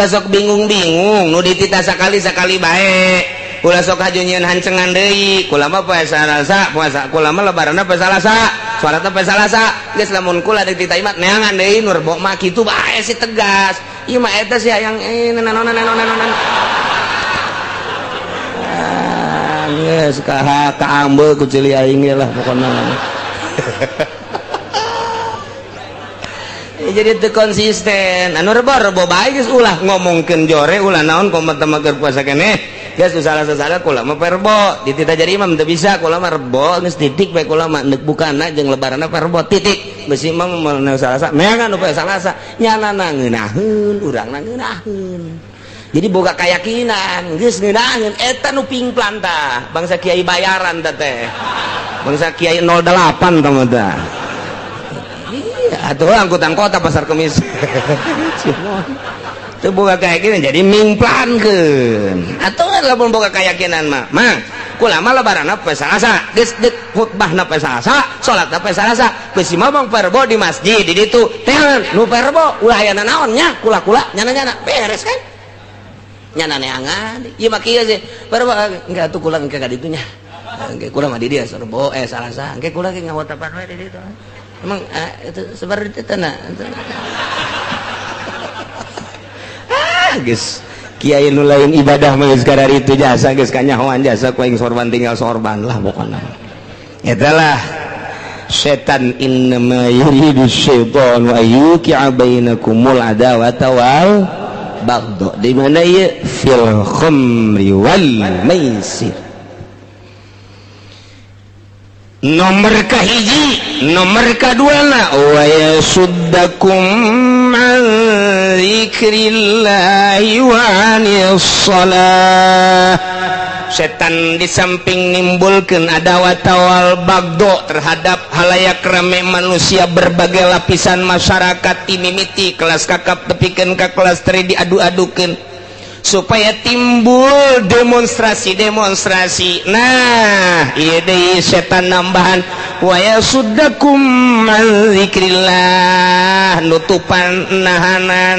sok bingung-bingung nu ditita sakali bae kula sok hajunyeun hancengan deui kula mah poe Salasa puasa kula mah lebaranna poe Salasa salatna poe Salasa geus lamun kula deuk ditaimat neangan deui nu rebo mah kitu bae si tegas ieu mah eta si hayang nanon geus ka ambeul ku cili aing lah pokona jadi teu konsisten anu rebo bae geus ulah ngomongkeun jore ulah naon komat mah keur puasa keneh geus salah kula mah perbo ditita jadi imam teu bisa kula mah rebo geus titik bae kula mah neuk bukana jeung lebaranna perbo titik beusi imam mah Salasa meangan nu poe Salasa nyanana ngeunaheun urangna ngeunaheun jadi boga keyakinan geus ngeunaheun eta nu pingplan tah bangsa kiai bayaran tah teh bangsa kiai 08 tah mah tah iya atuh angkutan kota pasar Kemis teu boga keyakinan jadi mingplankeun atuh lamun boga keyakinan mah kula mah lebaranna poe Salasa geus deuk khutbahna poe Salasa salatna poe Salasa geus imam perbo di masjid di ditu teh nu perbo ulah aya naon nya kula-kula nyana-nyana beres kan nyana neangan ieu mah kieu sih perbo engke atuh kula engke ka ditu nya engke kula mah di dia serbo Salasa engke kula ge ngawotapan we di ditu emang itu sebar di tanah geus kiai nu lain ibadah mah geus kadari itu jasa geus kanyahoan jasa ku aing sorban tinggal sorban lah pokona etalah setan innama yuridu syaitanu ayyuqi'a bainakumul adawata wal baghdha di mana ieu fil khamri wal maisir nomor kahiji nomor kaduana wa yasuddakum an dzikrillahi wa anis shalah setan di samping nimbulkeun adawat wal bagdo terhadap halayak rame manusia berbagai lapisan masyarakat imimiti kelas kakap tepikeun ka kelas teri diadu-adukeun supaya timbul demonstrasi. Nah ieu deui setan nambahan wa yasuddakum an zikrillah, nutupan nahanan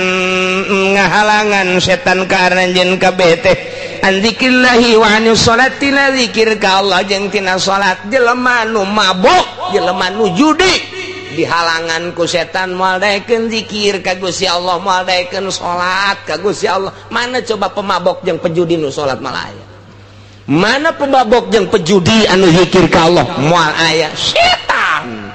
ngahalangan setan ka aranjeun kabeh teh an zikrillahi wa anis sholati tina zikir ka Allah jeung tina salat. Jelema nu mabok, jelema nu judi dihalangan ku setan moal daekeun zikir ka Gusti Allah, moal daekeun salat ka Gusti Allah. Mana coba pemabok jeung pejudi nu salat moal aya? Mana pemabok jeung pejudi anu zikir ka Allah moal aya? Setan.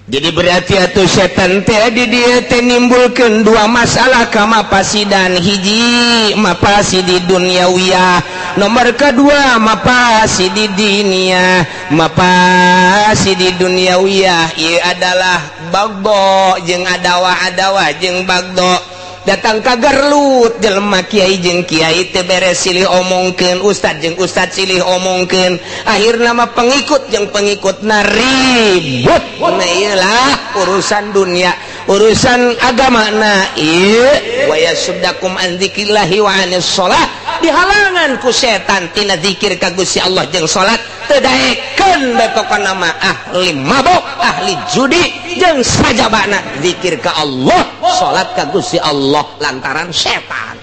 Jadi berarti atuh setan teh di dieu teh nimbulkeun dua masalah ka mapasidan. Hiji mapasidi dunyawiyah, nomor kedua mapasidi diniyah. Mapasidi dunyawiyah ieu adalah bagdo jeung adawa jeung bagdo. Datang ka Garlut jelema kiai jeung kiai teu beres silih omongkeun, ustad jeung ustad silih omongkeun, akhirna mah pengikut jeung pengikutna ribut. Nah iyalah urusan dunia, urusan agama. Nah ieu wa yasuddakum an dzikrillahi wa anis shalah, dihalangan ku setan tina zikir ka Gusti Allah jeung salat. Teu daekeun bae pokona mah ahli mabok, ahli judi jeung sajabana zikir ka Allah, salat ka Gusti Allah lantaran setan.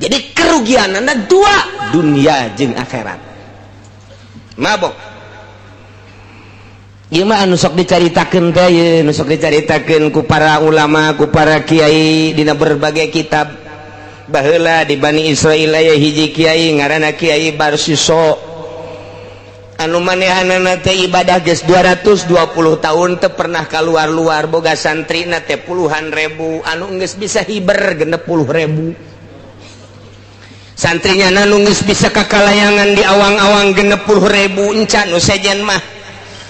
Jadi kerugianana dua, dunia jeung akhirat. Mabok ieu mah anu sok dicaritakeun teh ye, anu sok dicaritakeun ku para ulama, ku para kiai dina berbagai kitab. Baheula di Bani Israil aya hiji kiai ngaranna Kiai Barsiso, anu manehanana teh ibadah geus 220 tahun teu pernah kaluar-luar, boga santrina teh puluhan ribu, anu geus bisa hiber 60.000. Santrinya anu geus bisa kakalayangan di awang-awang 60.000 encan nu sejen mah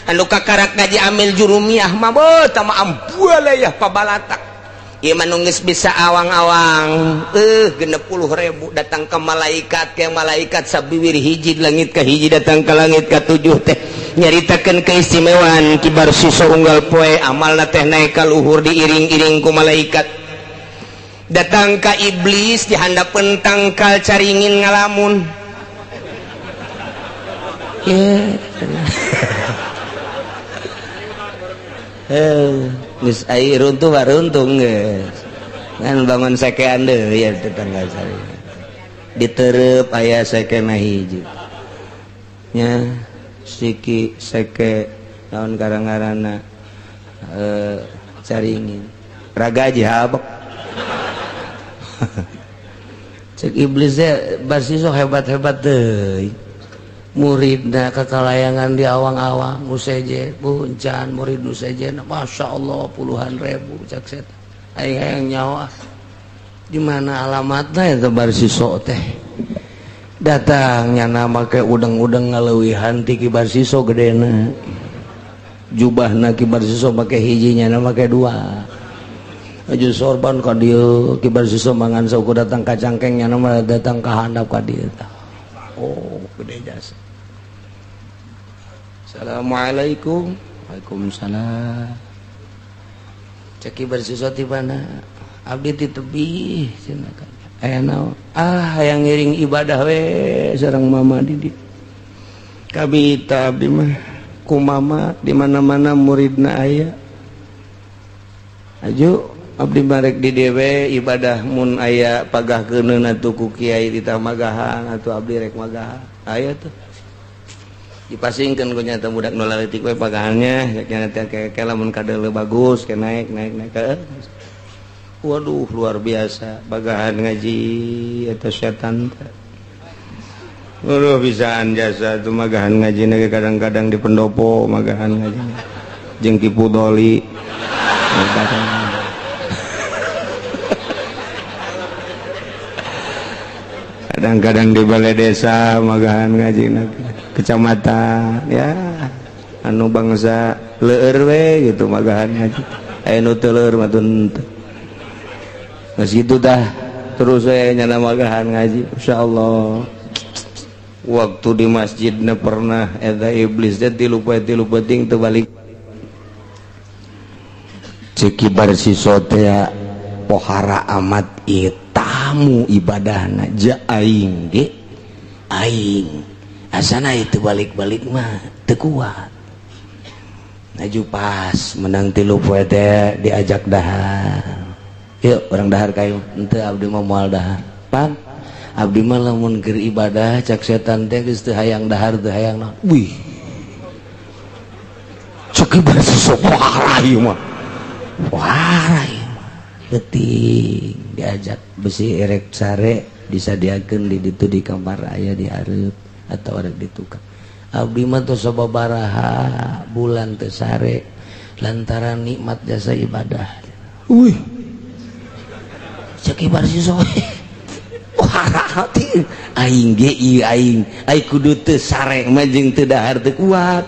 anu kakarak ngaji amil jurumiyah mah beuh tah mah ambualayah pabalatak. Ieu mah nu geus bisa awang-awang 60.000 datang ke malaikat, ke malaikat sabiwir hiji langit ka hiji datang ke langit ka 7 teh nyaritakeun keistimewaan Ki Barsiso unggal poe, amalna teh naek ka luhur diiring-iring ku malaikat. Datang ka iblis dihandapeun tangkal caringin ngalamun. Geus ai runtuh baruntung geus. Ngan bangun sakean deui ya tetangga sari. Ditereup aya sakena hiji. Nya siki sake naon karangarana caringin. Raga jihabok. Cek iblis teh Barsiso hebat-hebat deui. Muridna kakalayangan di awang-awang nu sejen buncan, murid nu sejen Masya Allah puluhan ribu cak setan hayang nyawa. Di mana alamatna eta Barsiso teh? Datangnya nama ke udeng-udeng ngaleuwihan ti Ki Barsiso gedena. Jubahna Ki Barsiso make hijinya nama make dua. Aju sorban ka dieu Ki Barsiso mangan sauku datang ka cangkengnya nama datang ka handap ka dieu. Oh, gede jasa. Assalamualaikum. Waalaikumsalam. Cek Ki Barsiso ti mana? Abdi ti tebih cenah kan. Aya naon? Hayang ngiring ibadah we sareng mama di dieu. Kabita abdi mah ku mama di mana-mana muridna aya. Aju abdi marek di dieu we ibadah mun aya pagahkeunna atuh ku kiai ditah magahan atuh abdi rek magahan. Aya tuh. Dipasingkeun ku nya teh budak nu leutik we pagahannya nya teh ke lamun kadeuleu bagus ke naik ke. Waduh luar biasa bagahan ngaji eta setan teh. Waduh bisaan jasa tuh magahan ngaji ge kadang-kadang di pendopo magahan ngaji. Jeung Ki Pudoli. Kadang-kadang di balai desa magahan ngaji kecamatan ya anu bangsa leueur we gitu magahan ngaji aya nu teu leueur mah teu geus kitu tah terus we nyana magahan ngaji insyaallah waktu di masjidna pernah eta iblis teh tilu penting terbalik cekibar siswa teh pohara amat ieu tamu ibadahna ja aing ge aing asana itu balik-balik mah teu kuat naju pas menang tilu poe teh diajak dahar yuk orang dahar kayu henteu abdi mah moal dahar pan abdi mah lamun keur ibadah cak setan teh geus teu hayang dahar teu hayang naon wih cek ibadah sesok parah ieu mah parah ieu mah geuting diajak besi erek sare disadiakeun di ditu di kamar aya di hareup atau ada di tukang abdi mah teu sababaraha bulan teu sare lantaran nikmat jasa ibadah wih cek ibadah sesok hati aing ge ieu aing kudu teu sare mah jeung teu dahar teu kuat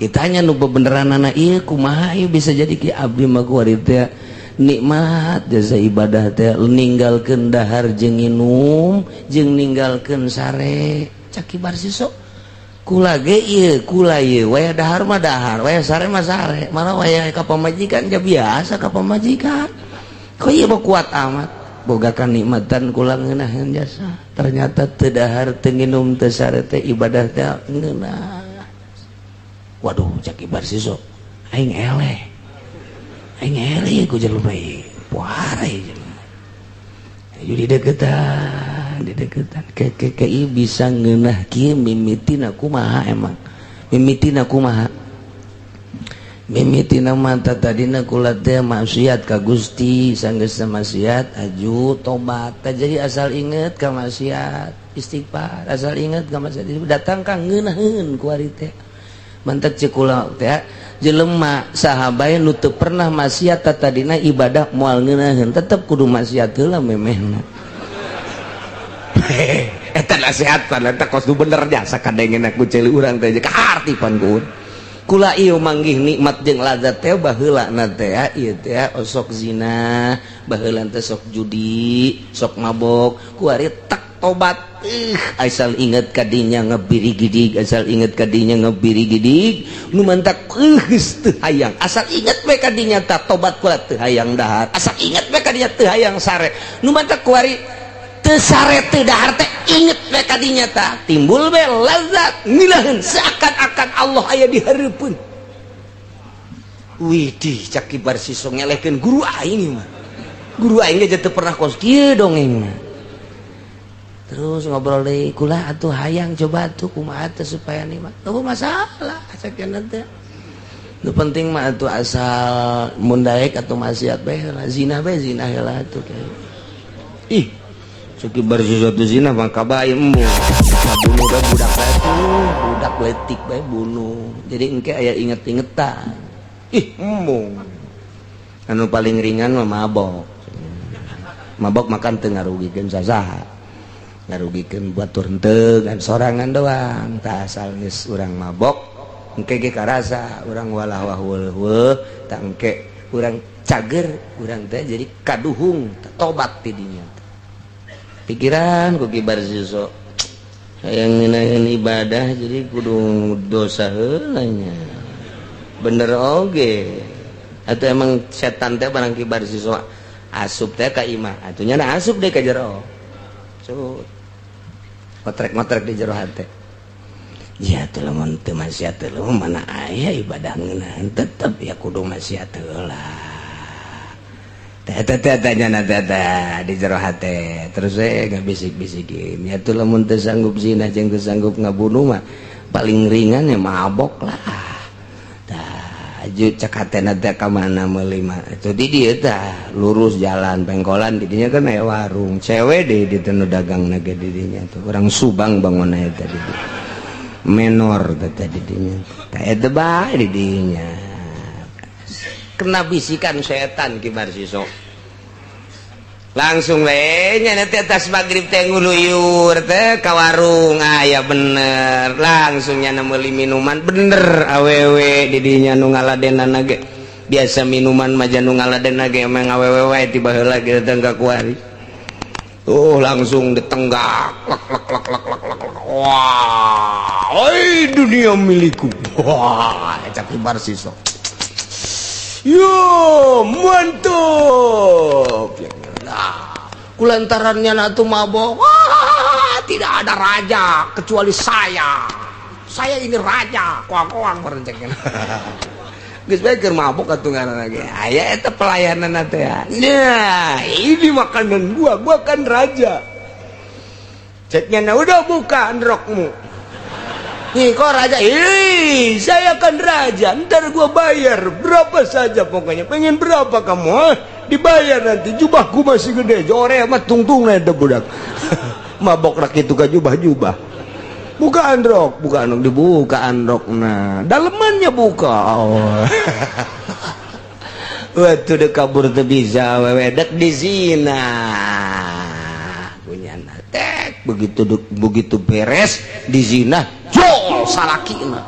kitanya nu bebeneranana ieu kumaha ieu bisa jadi ki abdi mah kuari teh nikmat jasa ibadah teh ninggalkeun dahar jeung nginum jeung ninggalkeun sare cak kibar sisok kula ge ieu kula ieu waya dahar mah dahar waya sare mah sare malah waya ka pamajikan ja biasa ka pamajikan kok ieu mah kuat amat bogakan nikmatan kula ngeunaheun jasa ternyata teu dahar teu nginum teu sare teh ibadah teh ngeunah waduh cak ibar sisok aing eleh ku jelema ieu puara ieu jadi deketan ke ieu bisa ngeunah kieu mimitina kumaha emang mimitina kumaha mimitina mata tadina kula teh maksiat ka Gusti sanggeus maksiat aju tobat jadi asal inget ka maksiat istighfar asal inget ka maksiat datang ka ngeunaheun ku ari teh mantek cek kula teh jelema sahabae nu teu pernah maksiat tadina ibadah moal ngeunaheun tetep kudu maksiat heula memehna eta nasihatna eta kos nu bener jasa kadengena ku ceuli urang teh kahartipan ku kula ieu manggih nikmat jeung lazat teh baheulana teh ieu teh sok zina baheula teh sok judi sok mabok ku ari tak tobat asal inget kadinya ngebiri-gidig asal inget kadinya ngebiri-gidig nu mantak geus teu hayang asal inget we kadinya tah tobat kula teu hayang dahar asal inget we kadinya teu hayang sare nu mantak kuari teu sare teu dahar teh inget we kadinya tah timbul we lazat ngilaheun seakan-akan Allah aya di hareupeun widih cak kibar sisok ngelehkeun guru aing mah guru aing ge teu pernah kos kieu dongeng mah terus ngobrol deui kula atuh hayang coba atuh kumaha teh supaya nikmat teu masalah sakeuna teh nu penting mah atuh asal mun daek atuh maksiat bae heula zina bae zina heula atuh ih ceuk bersisuatu zina mah kabae embung bunuh bae budak bae budak letik bae bunuh jadi engke aya inget-ingetan ih embung anu paling ringan mah mabok makan teu ngarugikeun sasaha ngarugikeun batur henteu ngan sorangan doang tak asal geus urang mabok engke ge karasa urang walah weuh tak engke urang cager urang teh jadi kaduhung tobat ti dinya pikiran ku kibar sisok hayang ngeunaheun ibadah jadi kudu dosa heula nya bener oge atuh emang setan teh barang kibar sisok asup teh ka imah atuh nya asup deui ka jero cut ngotrek-ngotrek di jero hate ya teh lamun teu maksiat teh mana aya ibadah ngeunaheun tetep ya kudu maksiat heula teh tanya di jero hate terus ngabisik-bisikin ya teh lamun teu sanggup zina jeung teu sanggup ngabunuh mah paling ringan ya mabok lah aju cek hatena teh ka mana meuli mah itu di dieu tah lurus jalan pengkolan di dinya kan aya warung cewek deui di teu dagangna ge di dinya tuh urang Subang bangunna eta di dieu menor teh di dinya tah eta bae di dinya kena bisikan setan kibar sisok langsung we nya teh tas magrib teh nguluyur teh ka warung aya bener langsung nya meuli minuman bener awewe di dinya nu ngaladenana ge biasa minuman mah nu ngaladenna ge emang awewe wae ti baheula ge teh ka kuari langsung ditenggak, lek lek lek lek lek lek. Wah, oi dunia milikku. Wah, Cak Kibar Siso. Yo, mantap. Nah, kulantarannya natu mabok. Wah, tidak ada raja kecuali saya. Saya ini raja. Koang-koang merencengkeun. Geus bae keur mabok atuh ngaranna ge. Aya eta pelayanan teh ya. Nah, ini makanan gua kan raja. Ceknya udah buka rokmu. Nih kok raja, saya kan raja, ntar gua bayar berapa saja pokoknya. Pengen berapa kamu? Dibayar nanti, jubahku masih gede, jore amat tungtung ada budak. Mabok rak itu ke jubah-jubah. Buka androk, dibuka androk. Nah, dalemannya buka. Oh. Waktu dek kabur teu bisa, wedek di zina. Punya natek, begitu beres di zina. Jol salakina.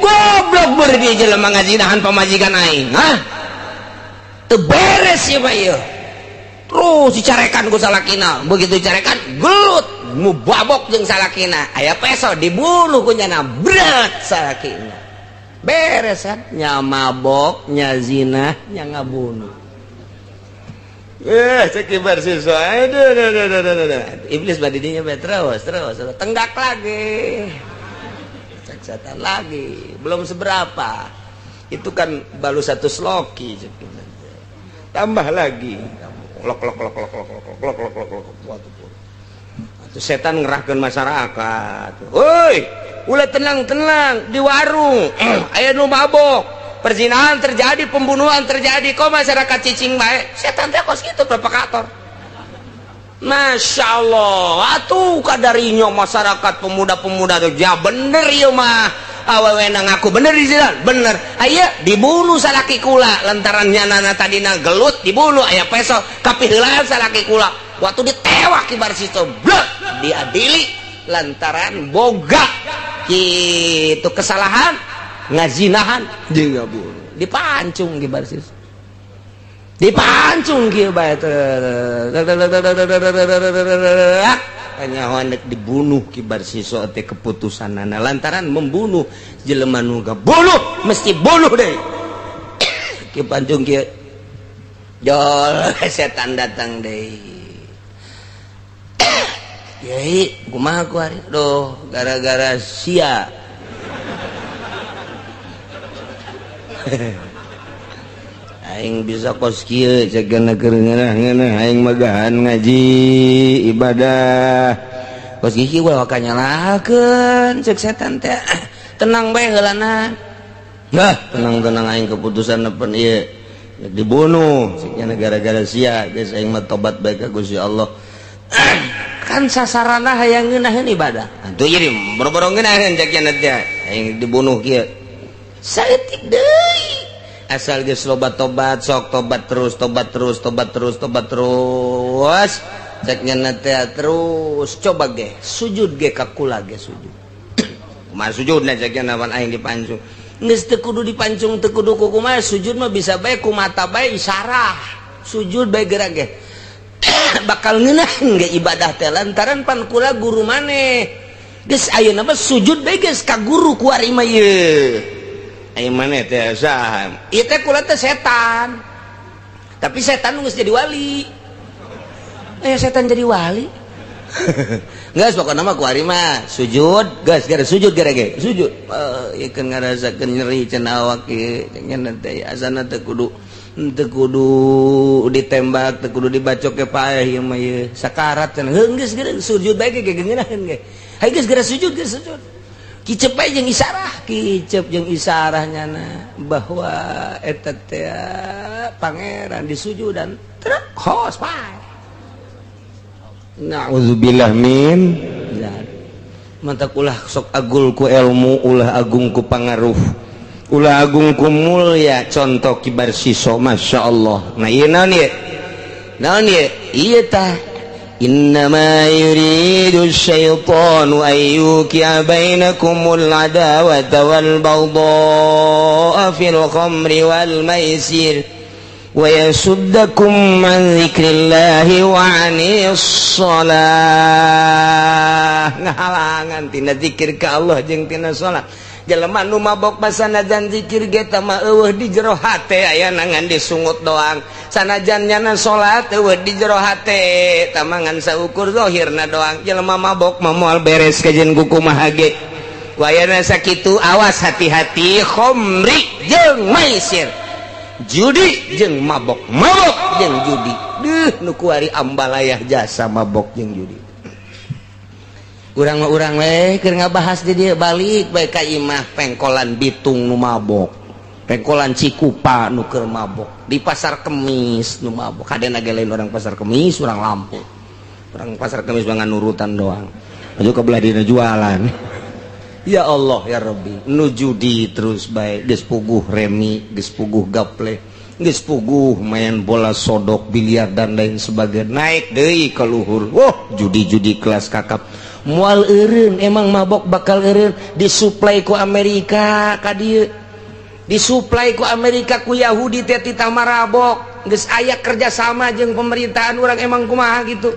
Goblok berdi jelema ngazinahan pamajikan aing. Hah? Teu beres ya Pak ieu. Terus dicarekan ku salakina. Begitu dicarekan gelut mubabok jeung salakina. Aya peso dibunuh ku nyana bret salakina. Beres kan? Nya mabok, nya zina, nya ngabunuh. Cek Kibar Siso. Aduh. Iblis badidinya terus. Tenggak lagi. Cek setan lagi. Belum seberapa. Itu kan baru satu sloki. Tambah lagi. Lok. Itu setan ngerahkan masyarakat. Woi, ulah tenang di warung. Aya nu mabok. Perzinahan terjadi, pembunuhan terjadi, kok masyarakat cicing baik. Setan teh kos gitu provokator. Masya Allah, atuh kadarinya masyarakat pemuda-pemuda tuh ya bener ya mah. Awewe ngaku bener di sini, bener. Aya dibunuh salaki kula lantaran nyanana tadina gelut dibunuh aya peso kapih heula salaki kula. Waktu ditewak Kibar Siso, diadili lantaran boga kitu kesalahan ngazinahan jeung ngabunuh. Dipancung Kibar Siso. Dipancung kieu bae teh. Hanya hendak dibunuh Kibar Siso teh keputusanana lantaran membunuh jelema nu bunuh mesti bunuh deui. Ki pancung kieu. Jol setan datang deui. Yai, kumaha ku ari? Duh, gara-gara sia. Aing bisa kos kieu ceugana keur ngeunah aing magahan ngaji ibadah. Kos kieu we kanyalakeun ceuk setan teh. Tenang bae heulana. Nah, tenang aing keputusan nepen ieu. Dibunuh ceukna gara-gara sia, geus aing mah tobat bae ka Gusti Allah. Kan sasarana hayang ngeunaheun ibadah. Atuh ieu boro-boro ngeunaheun ceukna teh. Aing dibunuh kieu. Saeutik deui. Asal geus loba tobat, sok tobat terus. Cek nyana teh terus coba ge sujud ge ka kula ge sujud. Kumaha sujudna cek nyana wan aing dipancung. Geus teu kudu dipancung teu kudu kumaha sujud mah bisa bae ku mata bae isyarah. Sujud bae gerak ge. Bakal ngeunaheun ge ibadah teh lantaran pan kula guru maneh. Geus ayeuna mah sujud bae geus ka guru ku ari mah ieu. Aing maneh teh saha? Ieu teh kula teh setan. Tapi setan geus jadi wali. Setan jadi wali. Geus pokona mah ku ari mah sujud, geus gara sujud gara ge. Sujud. Ieu keun ngarasakeun nyeri cenah awak ieu. Cenah teh asana teh kudu ditembak, teu kudu dibacok ke paeh ieu mah ieu. Sakarat cenah. Geus gara sujud bae ge ngeunaheun ge. Hayu geus gara sujud geus sujud. Kicep bae jeung isarah, kicep jeung isarahnyana bahwa eta teh pangeran disujudan terus hos pae. Nauzubillah min zalik. Mata ulah sok agul ku ilmu, ulah agung ku pangaruh, ulah agung ku mulya contoh Kibar Siso masyaallah. Nah ieu naon ieu? Naon ieu? Ieu tah innama yuridu syaitanu ayyuki'a bainakumul adawata wal baghdha'a fil khamri wal maisir wa yasuddakum an dzikrillahi wa 'anis shalah ngahalangan tina zikir ka Allah jeung tina salat. Jelema nu mabok pasanajan zikir ge tah mah eueuh di jero hate aya nangan disungut doang. Sanajan nyana salat eueuh di jero hate tah mah ngan saukur zahirna doang. Jelema mabok mah moal beres kajen kukumaha ge. Wayana sakitu awas hati-hati khamri jeung maisir. Judi jeung mabok jeung judi. Nu kuari ambalayah jasa mabok jeung judi. Urang we keur ngabahas di dieu balik bae ka imah pengkolan Bitung nu mabok. Pengkolan Cikupa nu keur mabok. Di Pasar Kemis nu mabok. Kadena ge lain orang Pasar Kemis, urang Lampung. Orang Pasar Kemis bangan nurutan doang. Maju ka belah dina jualan. Ya Allah ya Rabbi, nu judi terus baik, geus puguh remi, geus puguh gaple, geus puguh main bola sodok, biliar dan lain sebagainya. Naik deui ka luhur. Wah, judi-judi kelas kakap. Moal eureun, emang mabok bakal eureun disuplai ku Amerika ka dieu. Disuplai ku Amerika ku Yahudi teh ti tamarabok. Geus aya kerjasama jeung pemerintahan urang emang kumaha gitu.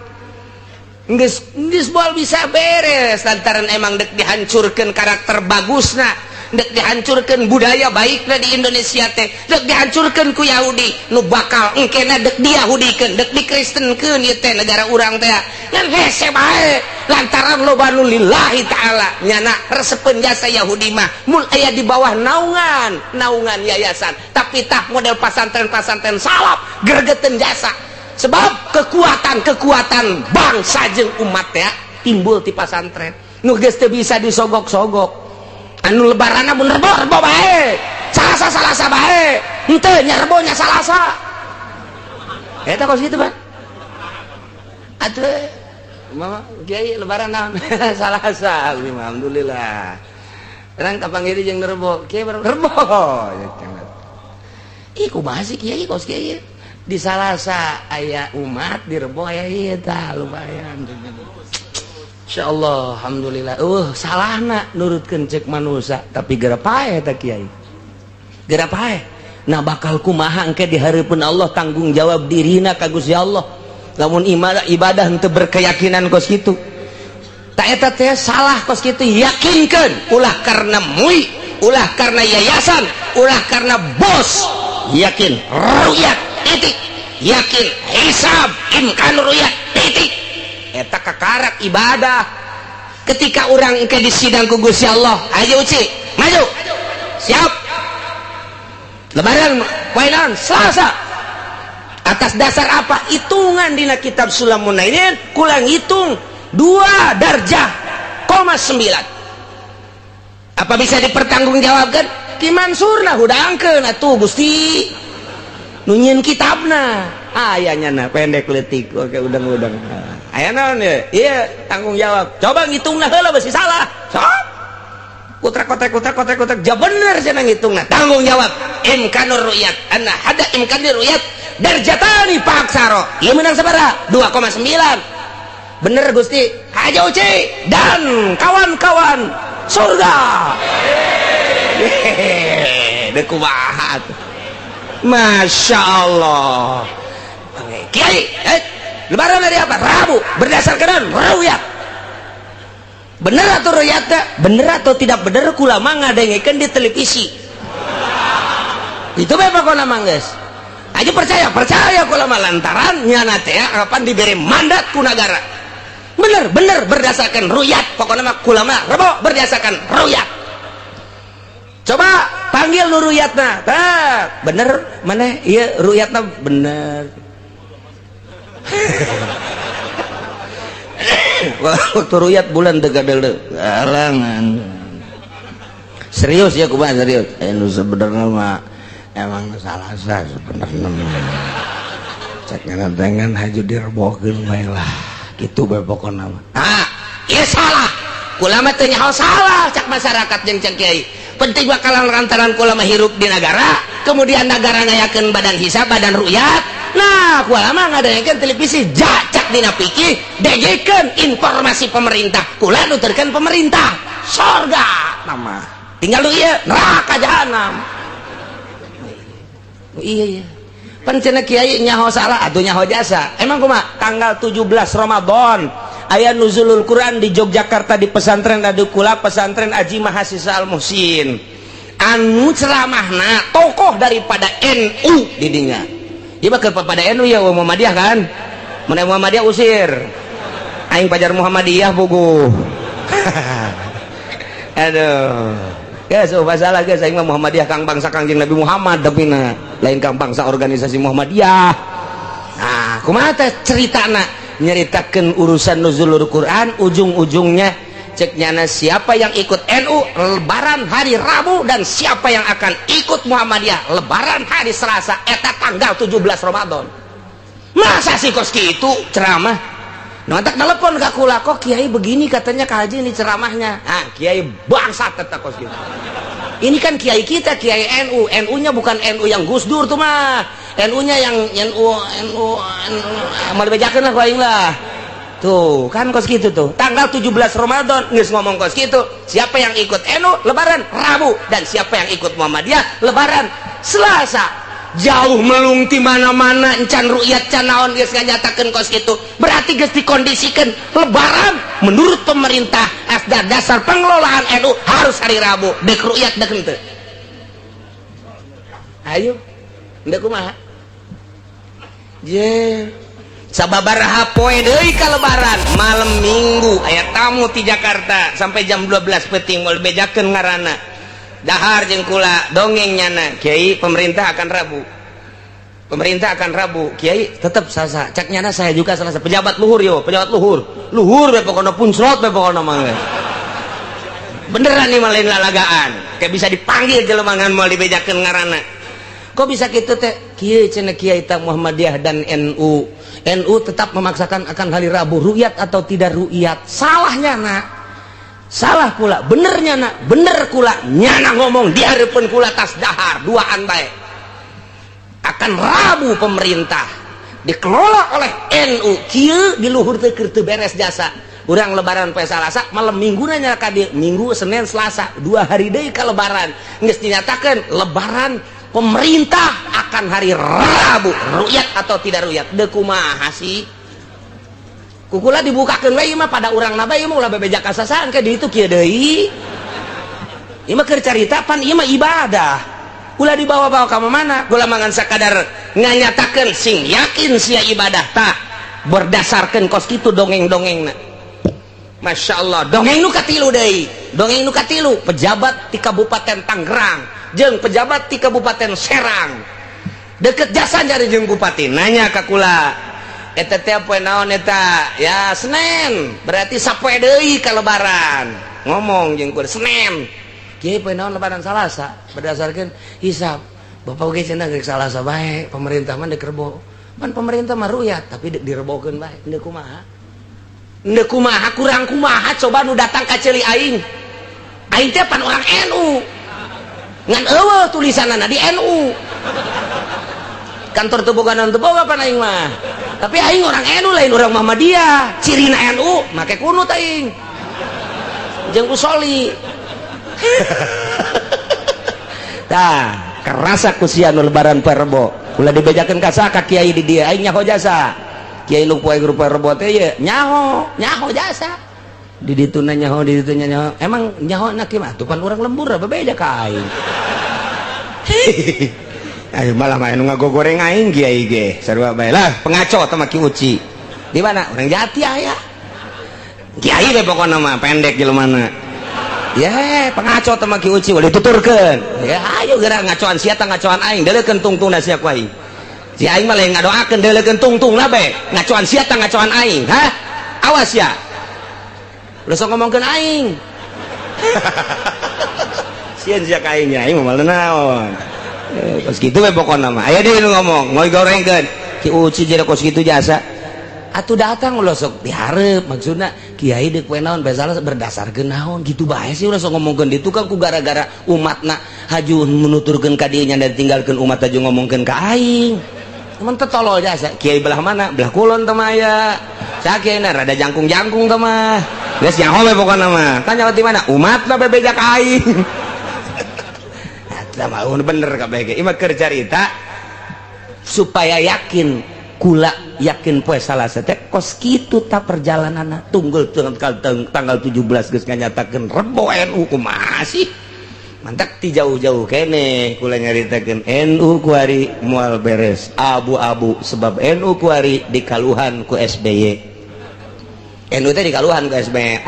Geus moal bisa beres lantaran emang dek dihancurkeun karakter bagusna, dek dihancurkeun budaya baikna di Indonesia teh, dek dihancurkeun ku Yahudi nu bakal engkena dek diyahudikeun, dek dikristenkeun ieu teh negara urang teh. Ngan hese bae lantaran loba nu lillahi taala nyana resepeun jasa Yahudi mah mul aya di bawah naungan yayasan, tapi tah model pasantren-pasantren salap gregeteun jasa. Sebab kekuatan bangsa jeung umat ya timbul ti pasantren nu geus teu bisa disogok-sogok. Anu lebaranna mun rebo bae, salasa bae, henteu nya rebo nya salasa. Eta kos kitu Pak. Atuh mama kiai lebaran naon? Salasa, alhamdulillah. Urang kapanggiri jeung rebo, kiai rebo. Ih kumaha sih kiai kos kiai? Di Salasa aya umat, di Rebo aya ieu tah lumayan. Insyaallah alhamdulillah. Salahna nurutkeun ceuk manusia, tapi gara pae tah kiai. Gara pae. Nah bakal kumaha engke di hareupeun Allah tanggung jawab dirina ka Gusti Allah. Lamun ibadah henteu berkeyakinan kos kitu. Ta eta teh salah kos kitu, yakinkeun ulah karena mui, ulah karena yayasan, ulah karena bos. Yakin ru'yat titik, yakin hisab imkan ru'yat titik. Eta kakarak ibadah. Ketika orang engke disidang ku Gusti Allah, ayo uci maju siap lebaran poenan Selasa. Atas dasar apa? Hitungan dina kitab Sulamun Nainin kulang hitung 2 darjah, 9. Apa bisa dipertanggungjawabkan? Ki Mansurna hudangkeun atuh Gusti nunyin kitabna ayanya na pendek leutik oke udang-udang aya naon ya iya tanggung jawab coba ngitungna heula besi salah sok kotak ja bener cenah ngitungna tanggung jawab imkanur ru'yat anna hada imkanir ru'yat darjatani paksaro ieu menang sabaraha 2,9 bener Gusti haja uci dan kawan-kawan surga dekumaha Masya Allah. Kiai lebaran hari apa? Rabu berdasarkan ru'yat. Bener atau ru'yatnya? Bener atau tidak bener kulama ngadengikeun di televisi. Itu bae pokona manggeus. Aja percaya kulama lantaran nyana teh kapan diberi mandat ku nagara. Bener berdasarkan ru'yat pokona mah kulama rebo berdasarkan ru'yat. Coba panggil nu ruyatna, bener mana? Iya ruyatna bener. Waktu ruyat bulan degadel alangan. Serius ya kumaha serius? Nu sebenarnya mah emang salah sebenarnya. Cek ngantengan haju direbokeun bae lah. Kitu bae pokona mah. Ieu salah. Kulama teh nyaho salah cak masyarakat jeung cak kiai. Penting bakalan lantaran kulama hirup di negara, kemudian negara ngayakeun badan hisab, badan ru'yat. Nah, kulama ngadayakeun televisi jacak dina pikir, degikeun informasi pemerintah. Kula nuturkeun pemerintah, surga nama. Tinggal lu ieu neraka jahanam. Iya. pan cenah kiai nyaho salah atuh nyaho jasa. Emang kumaha tanggal 17 Ramadan aya nuzulul Quran di Yogyakarta di pesantren Adukula pesantren Aji Mahasiswa Al Muhsin anu ceramahna tokoh daripada NU didinya ieu mah kepada NU ya Muhammadiyah kan mun Muhammadiyah usir aing pajar Muhammadiyah puguh aduh guys masalah guys aing mah Muhammadiyah kang bangsa Kangjeng Nabi Muhammad tapi lain kang bangsa organisasi Muhammadiyah. Nah kumaha teh ceritana nyeritakeun urusan nuzulul Quran ujung-ujungnya cek nyana siapa yang ikut NU lebaran hari Rabu dan siapa yang akan ikut Muhammadiyah lebaran hari Selasa eta tanggal 17 Ramadan. Masa sih kos kitu ceramah nontak telepon ke kula kok kiai begini katanya kaji ini ceramahnya. Ah kiai bangsat kata kos kitu. Ini kan kiai kita kiai NU, NU-nya bukan NU yang Gus Dur tuh mah. NU-nya yang NU mau dibejakeun lah ku aing lah. Tuh kan kos gitu tuh tanggal 17 Ramadan geus ngomong kos gitu siapa yang ikut NU lebaran Rabu dan siapa yang ikut Muhammadiyah lebaran Selasa jauh melung ti mana-mana encan ru'yat can naon geus nganyatakeun kos gitu berarti geus dikondisikan lebaran menurut pemerintah asda dasar pengelolaan NU harus hari Rabu dek ru'yat dek henteu ayo ndek kumaha je sababaraha poe deui ka lebaran malam minggu aya tamu ti Jakarta sampai jam 12 peuting moal bejakeun ngaranna dahar jeung kula dongeng nyana kiai pemerintah akan Rabu kiai tetep sasa cak nyana saya juga Selasa pejabat luhur yo pejabat luhur we pokona puncrot we pokona mah beneran nih mah lain lalagaan kayak bisa dipanggil jelema ngan moal dibejakeun ngaranna kok bisa gitu teh kiai cenah kiai ta Muhammadiyah dan NU tetap memaksakan akan hari Rabu ru'yat atau tidak ru'yat salahnya nak salah kula benernya nak bener kula nyana ngomong di hareupeun kula tas dahar duaan bae akan Rabu pemerintah dikelola oleh NU kieu di luhur teu keur teu beres jasa urang lebaran poe Salasa malam minggu nanya ka dieu minggu Senin Selasa 2 hari deui ka lebaran geus dinyatakeun lebaran pemerintah akan hari Rabu ru'yat atau tidak ru'yat deuk kumaha sih kukula dibukakeun we mah pada urang na bae mah ulah bebejak kasasaan ke ditu kieu deui ieu mah keur carita pan ieu mah ibadah ulah dibawa-bawa ka mana ulah mangan sakadar nganyatakeun sing yakin sia ibadah tah berdasarkan kos kitu dongeng-dongengna Masya Allah dongeng nu katilu deui dongeng nu katilu pejabat ti Kabupaten Tangerang jeung pejabat di Kabupaten Serang deket jasa nyari jeung bupati nanya ka kula eta teh poe naon eta ya Senin berarti sapoe deui ka lebaran ngomong jeung kula Senin kieu poe naon lebaran Salasa berdasarkan hisab bapak ge cenah geus Salasa bae pemerintah mah deuk rebo pan pemerintah mah ru'yat tapi deuk direbokeun bae endeu kumaha kurang kumaha coba nu datang ka ceuli aing teh pan orang NU ngan eueuh tulisanana di NU kantor teboganan teboga pan aing mah tapi aing orang NU lain orang Muhammadiyah cirina NU make kunut aing jeung usoli tah kerasa kusian lebaran poe Rebo ulah dibejakeun ka saka kiai di dieu aing nyaho jasa kiai lu poe Rebo teh ye nyaho jasa di ditu nyaho di ditu nyaho emang nyaho na kieu mah tuh pan urang lembur bebeja ka aing ayo malah main ngagogoreng aing kiai ge sarua bae lah pengaco teh mah Ki Uci di mana urang Jati aya kiai we pokona mah pendek jelemana ya pengaco teh mah Ki Uci ulah dituturkeun ya ayo geura ngacoan sia teh ngacoan aing deuleukeun tungtungna sia ku aing si aing mah lain ngadoakeun deuleukeun tungtungna bae ngacoan sia teh ngacoan aing ha awas ya udah sok ngomongkeun aing sieun sia ka aing aing mah naon kos kitu we pokona mah aya deui nu ngomong ngoy gorengkeun Ki Uci jadi kos kitu jasa atuh datang ulah sok dihareup maksudna kiai deuk poe naon bae salah berdasarkeun naon gitu bae sih ulah sok ngomongkeun ditu kan ku gara-gara umatna haju menuturkeun ka dieu nya ditinggalkeun umat haju ngomongkeun ka aing teman teh tolol jasa kiai belah mana belah kulon teh mah aya sakieu rada jangkung-jangkung teh mah geus nyaho we pokona mah tanya di mana umat lah bebeja ka aing bener kabeh ge imah keur carita supaya yakin kula yakin poe Salasa teh kos kitu ta perjalanan tunggul tanggal 17 geus nganyatakeun Rebo NU kumaha sih mantak ti jauh-jauh kene kula nyaritakeun NU kuari moal beres abu-abu sebab NU kuari dikaluhan ku SBY NU teh dikaluhan ku SBY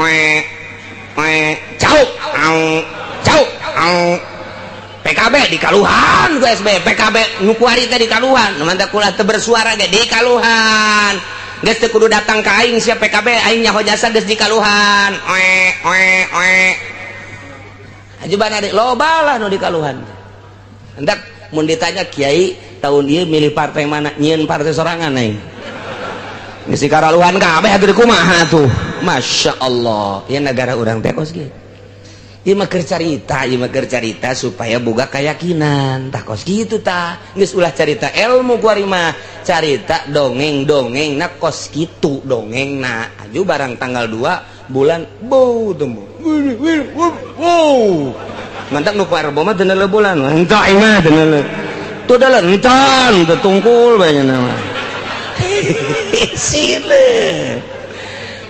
cau PKB dikaluhan ku SBY PKB nu kuari teh dikaluhan mantak kula teu bersuara ge dikaluhan geus teu kudu datang ka aing sia PKB aing nyaho jasa geus dikaluhan ajubana deui loba lah nu dikaluhan hendak mun ditanya kiai tahun ieu milih partai mana nyieun partai sorangan aing geus dikaluhan kabeh atuh kumaha tuh masyaallah ieu negara urang teh kos kieu ieu mah keur carita supaya boga keyakinan tah kos kitu tah geus ulah carita ilmu kuari mah carita dongeng na kos kitu dongengna aju barang tanggal 2 bulan bau temu wow mantak nu Rebo mah teu neuleuh bulan entah imah teu neuleuh tu da lentan teu tungkul bae nama sile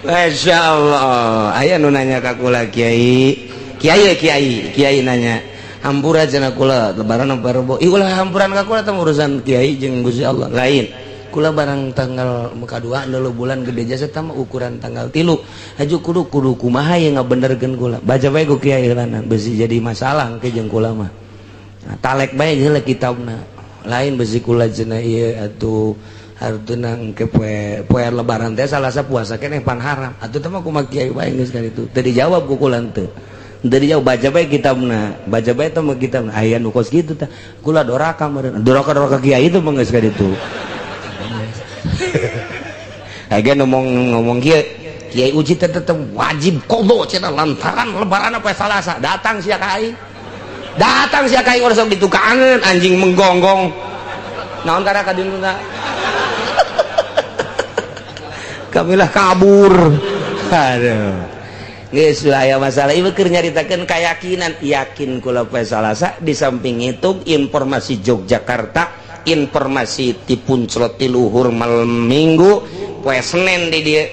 masyaallah aya nu nanya ka kula kiai nanya hampura cenah kula lebaran apa Rebo ulah hampuran ka kula teh urusan kiai jeung Gusti Allah lain kula barang tanggal muka 2 neuleuh bulan gede jasa tah ukuran tanggal 3 aju kudu kumaha ye ngabenerkeun kula baca bae ku kiai heulana beusi jadi masalah ke jeung kula mah nah, talek bae heula kitabna lain beusi kula cenah ieu atuh hartuna engke poe lebaran teh Salasa puasa keneh pan haram atuh teh mah kumaha kiai bae geus kan itu teu dijawab ku kula teu jauh baca bae kitabna baca bae teh mah kitabna aya nu kos kitu tah kula doraka meureun doraka kiai teh mah geus ka ditu Agen ngomong Kiai Uji tetap wajib kodo cenah lantaran lebaran apa Salasa datang sia ka aing urang sok ditukangeun anjing menggonggong naon karena ka dinuna kamilah kabur aduh geus aya masalah ieu keur nyaritakeun keyakinan yakin kula poe Salasa di samping itu informasi Yogyakarta informasi ti Punclot ti luhur malam minggu poe Senin di dieu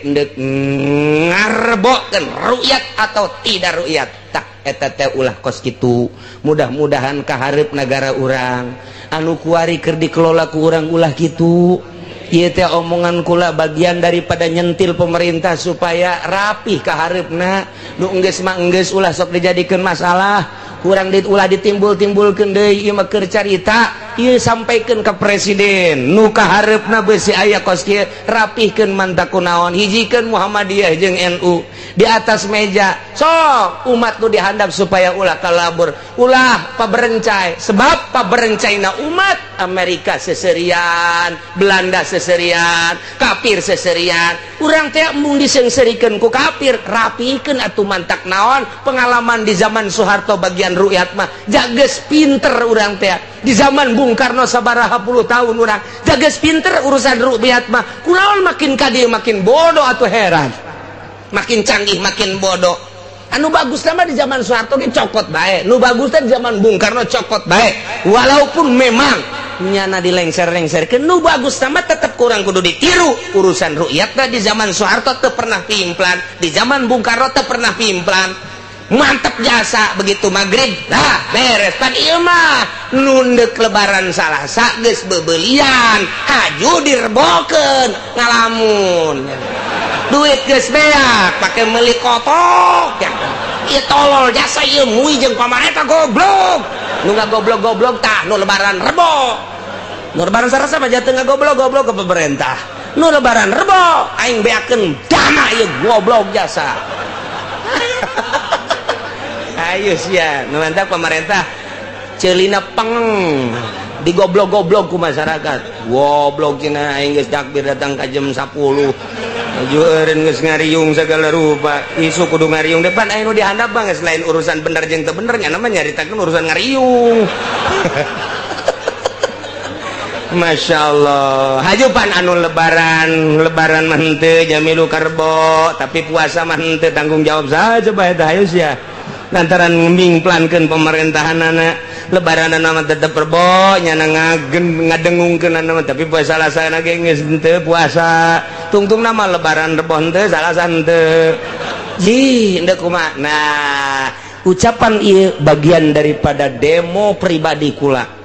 ngarebokeun ru'yat atau tidak ru'yat tak eta teh ulah kos kitu mudah-mudahan ka hareup negara urang anu kuari keur dikelola ku urang ulah kitu ieu teh omongan kula bagian daripada nyentil pemerintah supaya rapih ka hareupna nu enggeus mah enggeus ulah sok dijadikeun masalah kurang ulah ditimbul-timbulkeun deui ieu mah keur carita ieu sampaikeun ka presiden nu kahareupna beusi aya kos kieu rapihkeun manta kunaon hijikeun Muhammadiyah jeung NU di atas meja sok umat nu dihandap supaya ulah kalabur ulah paberencai sebab paberencaina umat Amerika seserian Belanda seserian kafir seserian urang teh mung disengsirikeun ku kafir rapihkeun atuh mantak naon pengalaman di zaman Soeharto bagian ru'yat mah jages pinter urang teh di zaman Bung Karno sabaraha puluh tahun urang jages pinter urusan ru'yat mah kunaon makin kadieu makin bodoh atau heran makin canggih makin bodoh anu bagus nama di zaman Soeharto ge cokot bae nu bagus teh di zaman Bung Karno cokot bae walaupun memang nyana dilengser-lengserkeun nu bagus nama tetep kurang kudu ditiru urusan ru'yat di zaman Soeharto teu pernah pimplan di zaman Bung Karno teu pernah pimplan mantep jasa begitu maghrib lah beres pan ieu mah nundek lebaran Salasa geus beubeulian haju direbokeun ngalamun duit geus beak pake meuli kotok ya ieu tolol jasa ieu mui jeung pamarentah goblok nu ngagoblok-goblok tah nu lebaran Rebo nu lebaran Salasa mah jatuh ngagoblok-goblok ke pemerintah nu lebaran Rebo aing beakeun dana ieu goblok jasa ayo sia nu mantap pemerintah ceulina peng digoblok-goblok ku masyarakat goblok cenah aing geus takbir datang ka jam 10 aju eureun geus ngariung sagala rupa isu kudu ngariung depan aya nu dihandap bang selain urusan bener jeung teu bener nya mah nyaritakeun urusan ngariung Masya Allah hajupan anu lebaran mah henteu jamilu karbo tapi puasa mah henteu tanggung jawab saja bae tah hayu sia lantaran ngemimplankeun pemerintahanana lebaran nama tetep perbonya ngadengungkeun nama tapi puasa salasana ge geus henteu puasa tungtung nama lebaran rebo henteu salasa henteu ji endeu kumaha nah ucapan ieu bagian daripada demo pribadi kula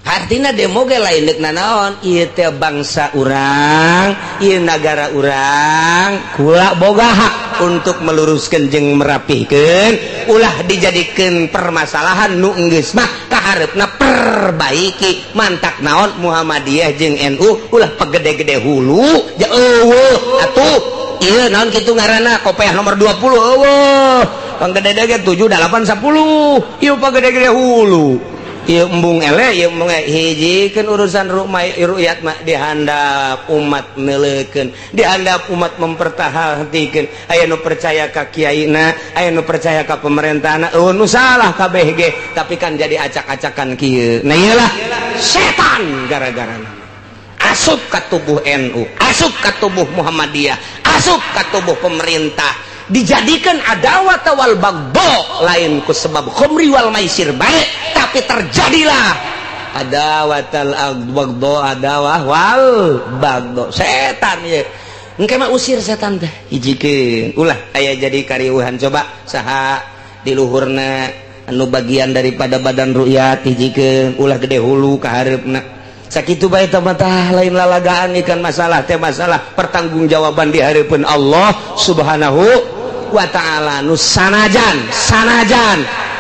artinya demo ge lain deuk nanaon ieu teh bangsa urang ieu nagara urang kula boga hak untuk meluruskeun jeung merapihkeun ulah dijadikeun permasalahan nu geus mah kaharepna perbaiki mantak naon Muhammadiyah jeung NU ulah pegede-gede hulu ja eueuh atuh ieu naon kitu ngaranna kopiah nomor 20 eueuh panggede-gede 7 8 10 ieu pegede-gede hulu ieu embung ele ieu embung hijikeun urusan ru'yat mah dihandap umat neuleukeun dihandap umat mempertahankeun aya nu percaya ka kiaina aya nu percaya ka pemerintahna nu salah kabeh ge tapi kan jadi acak-acakan kieu nah iyalah setan gara-garana asup ka tubuh NU asup ka tubuh Muhammadiyah asup ka tubuh pemerintah dijadikan adawat wal bagdo lain ku sebab khamri wal maisir baik tapi terjadilah adawat al bagdo adawah wal bagdo setan ya engke mah usir setan teh hijikeun ulah aya jadi kariuhan coba saha di luhurna anu bagian daripada badan ru'yat hijikeun ulah gede hulu ka hareupna sakitu bae tah lain lalagaan ikan masalah teh masalah pertanggungjawaban di hareupeun Allah Subhanahu wa ta'ala nu sanajan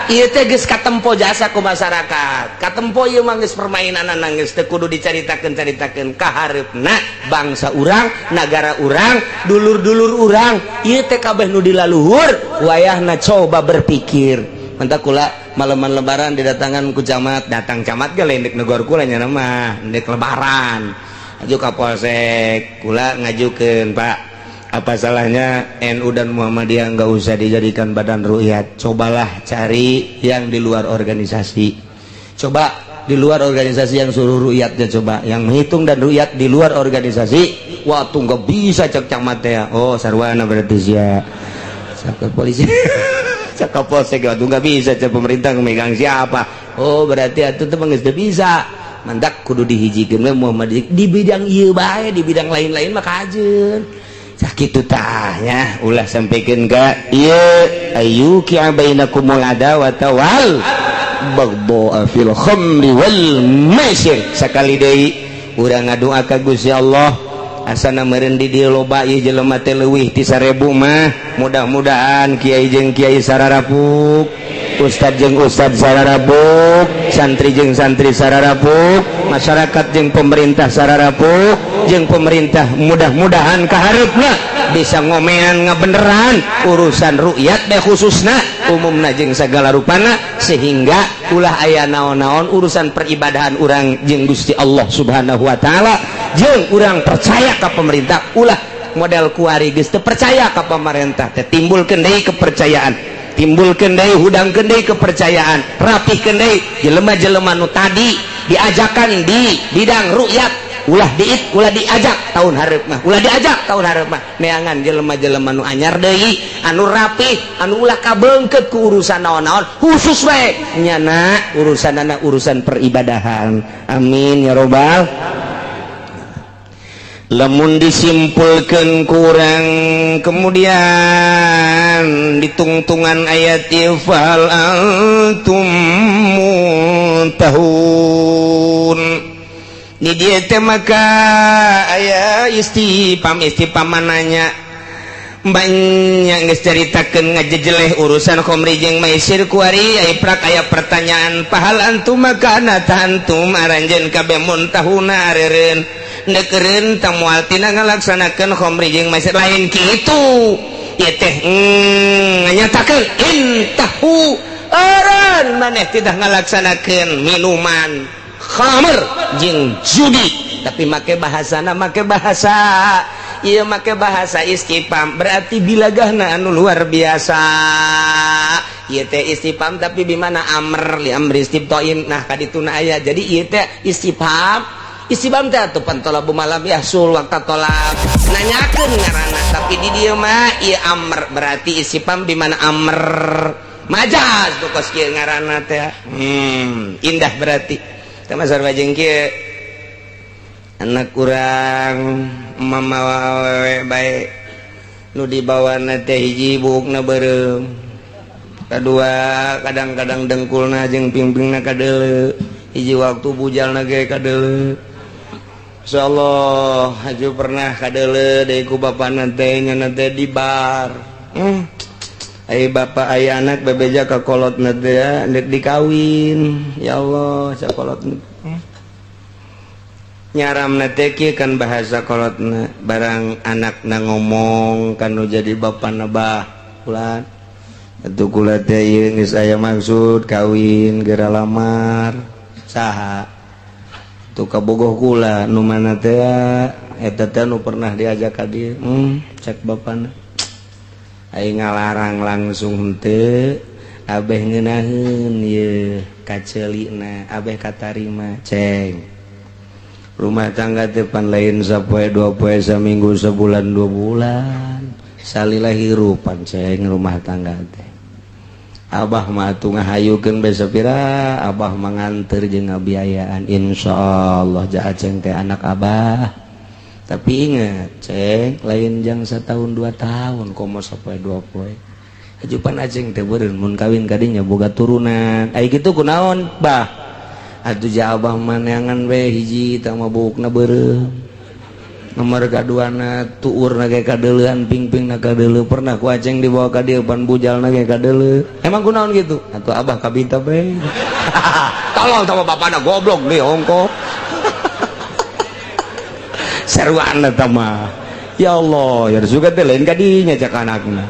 ieu teh geus katempo jasa ku masyarakat katempo ieu mah geus permainanna geus teu kudu dicaritakeun kahareupna bangsa urang nagara urang dulur-dulur urang ieu teh kabeh nu dilaluhur wayahna coba berpikir mantap kula malaman lebaran didatangan ku camat datang camat ge lain deuk negor kula nya mah deuk lebaran aju ka polsek kula ngajukeun Pak apa salahnya NU dan Muhammadiyah nggak usah dijadikan badan ru'yat cobalah cari yang di luar organisasi coba di luar organisasi yang suruh ru'yatnya coba yang menghitung dan ru'yat di luar organisasi waktu nggak bisa cek camat ya oh sarwana berarti sia cek polisi cek polsek waktu nggak bisa cek pemerintah memegang siapa oh berarti itu tuh nggak bisa mandak kudu dihijikeun we Muhammadiyah di bidang ieu bae di bidang lain-lain mah kajeun sakitu tah nya ulah sampikeun ka ieu ayyuki bainakumul adawata wal baghdha fil khamri wal maisir sakali deui urang ngadoa ka Gusti Allah asana meureun di dieu loba ieu jelema teh leuwih ti 1000 mah mudah-mudahan kiai jeung kiai sararapuk ustad jeung ustad sararapuk santri jeung santri sararapuk masyarakat jeung pemerintah sararapuk jeung pemerintah mudah-mudahan kahareupna bisa ngomean ngabeneran urusan ru'yat deh khususna umumna jeung sagala rupana sehingga ulah aya naon-naon urusan peribadahan urang jeung Gusti Allah Subhanahu wa taala jeung urang percaya ka pemerintah ulah model kuari geus teu percaya ka pemerintah teh timbulkeun deui kepercayaan timbulkeun deui hudangkeun deui kepercayaan rapihkeun deui jelema-jelema nu tadi diajakan di bidang ru'yat ulah diajak tahun hareup mah ulah diajak tahun hareup mah neangan jelema-jelema nu anyar deui anu rapih anu ulah kabeungkeut ku urusan naon-naon khusus we nyana urusanana urusan peribadahan amin ya robbal lamun disimpulkeun kurang kemudian ditungtungan ayat fal antum muntahun di dia teh maka aya istifham mananya banyak geus caritakeun ngajejeleh urusan khamri jeung maisir kuari aya prak aya pertanyaan pahal antum maka antum aranjeun kabeh muntahuna areureun ndeukereun tamual tina ngalaksanakeun khamri jeung maisir lain kitu ieu teh nyatakeun intahu aran maneh tidak ngalaksanakeun minuman khamr jeung judi tapi make bahasa ieu make bahasa istifham berarti bilagahna anu luar biasa ieu teh istifham tapi bimana amr li amri istiftoin nah kadituna aya jadi ieu teh istifham teh atuh pantolabu malam yahsul waqta tolab nanyakeun ngaranna tapi di dieu mah ieu amr berarti istifham bimana amr majas kos kieu ngaranna teh indah berarti teh masar bajeng kieu anak kurang mama awewe bae nu dibawana teh hiji buukna beureum kadua kadang-kadang dengkulna jeung pingpingna kadeuleu hiji waktu bujalna ge kadeuleu insyaallah haju pernah kadeuleu deui ku bapana teh nya teh di bar ai bapak ai anak bebeja ka kolotna teh dek dikawin ya Allah sakolotna nyaramna teh kieu kan bahasa kolotna barang anakna ngomong kanu jadi bapana bah ulah atuh kula teh ieu geus aya maksud kawin geura lamar saha tuh kabogoh kula nu mana teh eta teh nu pernah diajak ka dieu cek bapana aing ngalarang langsung henteu abeh ngeunaheun ieu kaceulina abeh katarima ceng rumah tangga teh pan lain sapoe dua poe saminggu sebulan 2 bulan salila hirupan ceng rumah tangga teh abah mah atuh ngahayukeun bae sapira abah manganter jeung ngabiayaan insyaallah jaha ceng teh anak abah tapi ingat ceng lain jang 1 tahun 2 tahun komo sapoe 2 poe hajupan aceng teh beureun mun kawin ka dinya boga turunan ai kitu kunaon bah atuh ja abah mah neangan we hiji tah mah buukna beureum nomor kaduana tuurna ge kadeuleuan pingpingna kadeuleu pernah ku aceng dibawa ka dieu pan bujalna ge kadeuleu emang kunaon gitu atuh abah kabinta bae tolol sama bapana goblok deui hongko seruan eta mah ya Allah ya suga teh lain kadinya cak anakna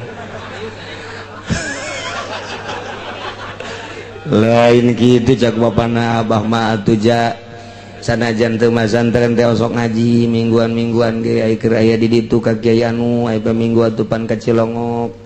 lain kitu cak bapana abah mah atuh ja sanajan teu masantren teh osok ngaji mingguan-mingguan ge ai keur aya di ditu ka Kiai anu ai paminggu atuh pan ka Cilongok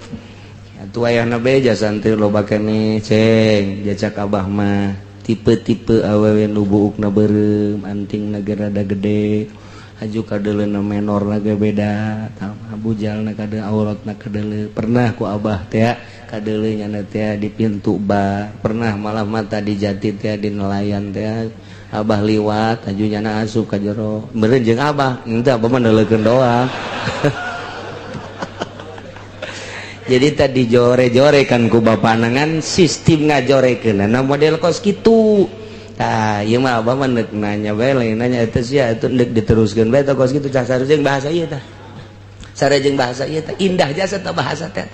atuh ayahna bae jasan teu loba keneh ceng jacak abah mah tipe-tipe awewe nu buukna beureum antingna ge rada gede haju kadeleuna menor lagi beda tama bujalna kade auratna kadele pernah ku abah teh kadeleunya teh di pintu bar pernah malah mata di jati teh di nelayan teh abah liwat haju nyana asup ka jero meureun jeung abah henteu abah mah neuleukeun doang jadi tadi jore-jorekan ku bapana ngan sistem ngajorekeunna model kos kitu. Tah ieu mah abah mah neuk nanya bae lain nanya eta sia atuh neuk diteruskeun bae kos kitu cah sareng bahasa ieu tah. Sareng bahasa ieu tah indah jasa tah bahasa teh.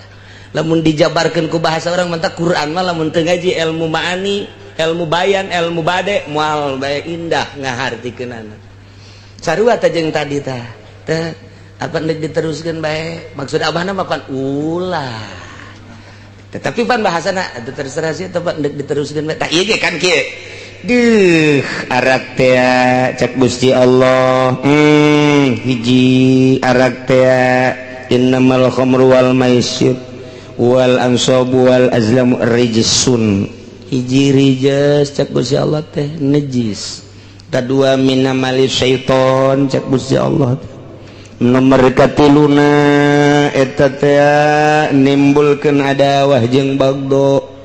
Lamun dijabarkeun ku bahasa urang mah tah Quran mah lamun teu ngaji ilmu ma'ani, ilmu bayan, ilmu bade moal bae indah ngahartikeunana. Sarua tah jeung tadi tah. Teh apa neuk diteruskeun bae. Maksud abahna mah kan ulah. Tetapi pan bahasana atuh terserah sia teh neuk diteruskeun bae. Tah ieu ge kan kieu. Duh arak teh cek Gusti Allah hiji arak teh innamal khamru wal maisir wal ansabu wal azlamu rijsun hiji rijes cek Gusti Allah teh najis kadua minamali syaiton cek Gusti Allah nomor katiluna eta teh nimbulkeun adawah jeung bagdo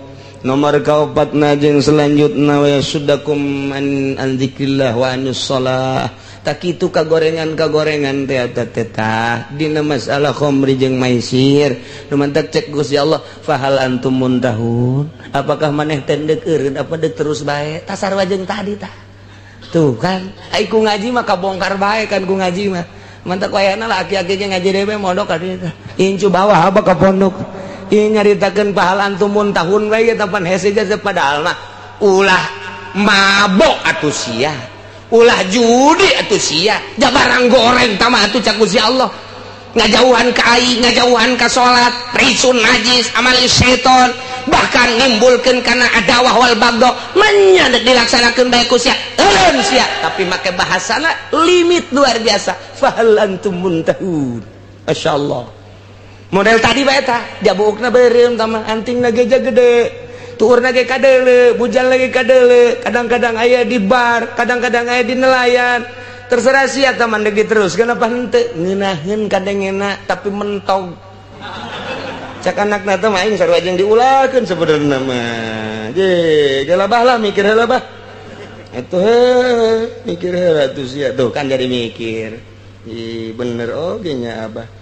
nomor kaopatna jeung selanjutna wa sudakum an dzikrillah wa anus shalah tak kitu kagorengan teh eta tah dina masalah khamri jeung maisir nu mantak cek Gusti Allah fahal antum muntahun apakah maneh teh deuk eureun apa deuk terus bae tah sarua jeung tadi tah tuh kan ai ku ngaji mah kabongkar bae kan ku ngaji mah mantak wayahna laki-laki ge ngaji dewe modok ka dieu tah incu bawah apa ka pondok ini nyaritakeun pahalan tumun tahun bae eta pan hese aja padahal mah ulah mabok atuh sia ulah judi atuh sia da barang goreng tah mah atuh cak Gusti Allah ngajauhan ka ai ngajauhan ka salat risun najis amal syaiton bahkan nimbulkeun kana adawah wal bagdo manya dilaksanakeun bae ku sia eureun sia tapi make bahasana limit luar biasa fahal antum muntahun masyaallah model tadi bae tah jabuukna beureum tah mah antingna ge gede tuurna ge kadeuleu bujal lagi kadeuleu kadang-kadang aya di bar kadang-kadang aya di nelayan terserah sia tah mah deui terus kenapa henteu ngeunaheun kadengena tapi mentog cak anak nata main sarua jeung diulakeun sebenarnya mah je gelabah lah mikir heula bah atuh mikir heula tuh sia tuh kan jadi mikir bener oge nya abah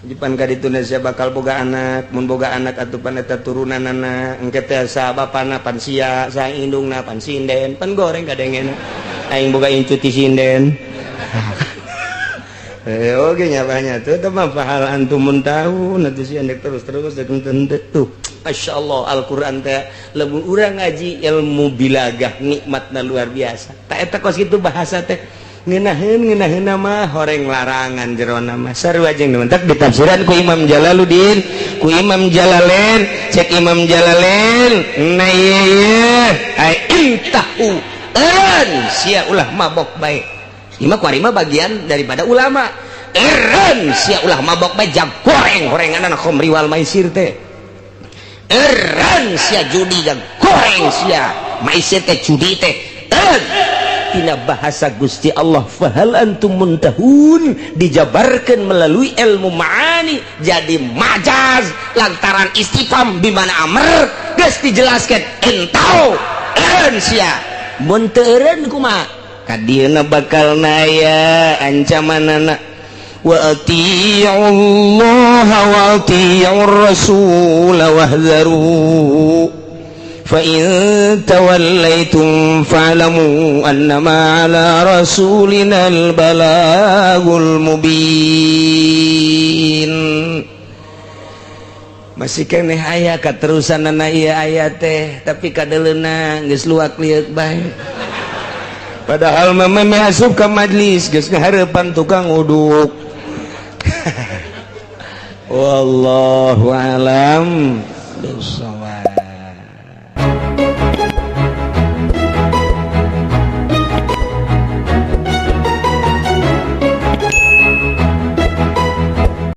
dipan ka dituna sia bakal boga anak mun boga anak atupan eta turunanana engke teh sa bapana pan sia sa indungna pan sinden pan goreng kadengena aing boga incu ti sinden oke nyabanya tuh teman pahal antumun tahu nanti sih andek terus tuh Masya Allah Al-Quran teh lebih urang ngaji ilmu bilagah nikmatna luar biasa tak eta kos gitu bahasa teh ngeunaheun nama horeng larangan jero nama sarua jeung mentak ditafsiran ku Imam Jalaluddin ku Imam Jalalain cek Imam Jalalain na ieu ai intahu an sia ulah mabok bae imah kuarima bagian daripada ulama eren sia ulah mabok bae jag goreng gorenganan khamri wal maisir teh eren sia judi jag goreng sia maisir teh judi teh tina bahasa Gusti Allah fahal antum muntahun dijabarkan melalui ilmu ma'ani jadi majaz lantaran istifham bimana amr geus dijelaskeun entau eren sia mun teu eureun kumaha kadieuna bakal naya ancamanana wa atii'ullaha wa atii'ur rasul wahdharu fa in tawallaitum fa'lamu annama 'ala rasulinal balagul mubin masih keneh aya katerusanana ieu aya teh tapi kadeleuna geus luak liuk bae padahal mama asup ke majlis geus ngahareupan tukang uduk wallahu alam bisawab.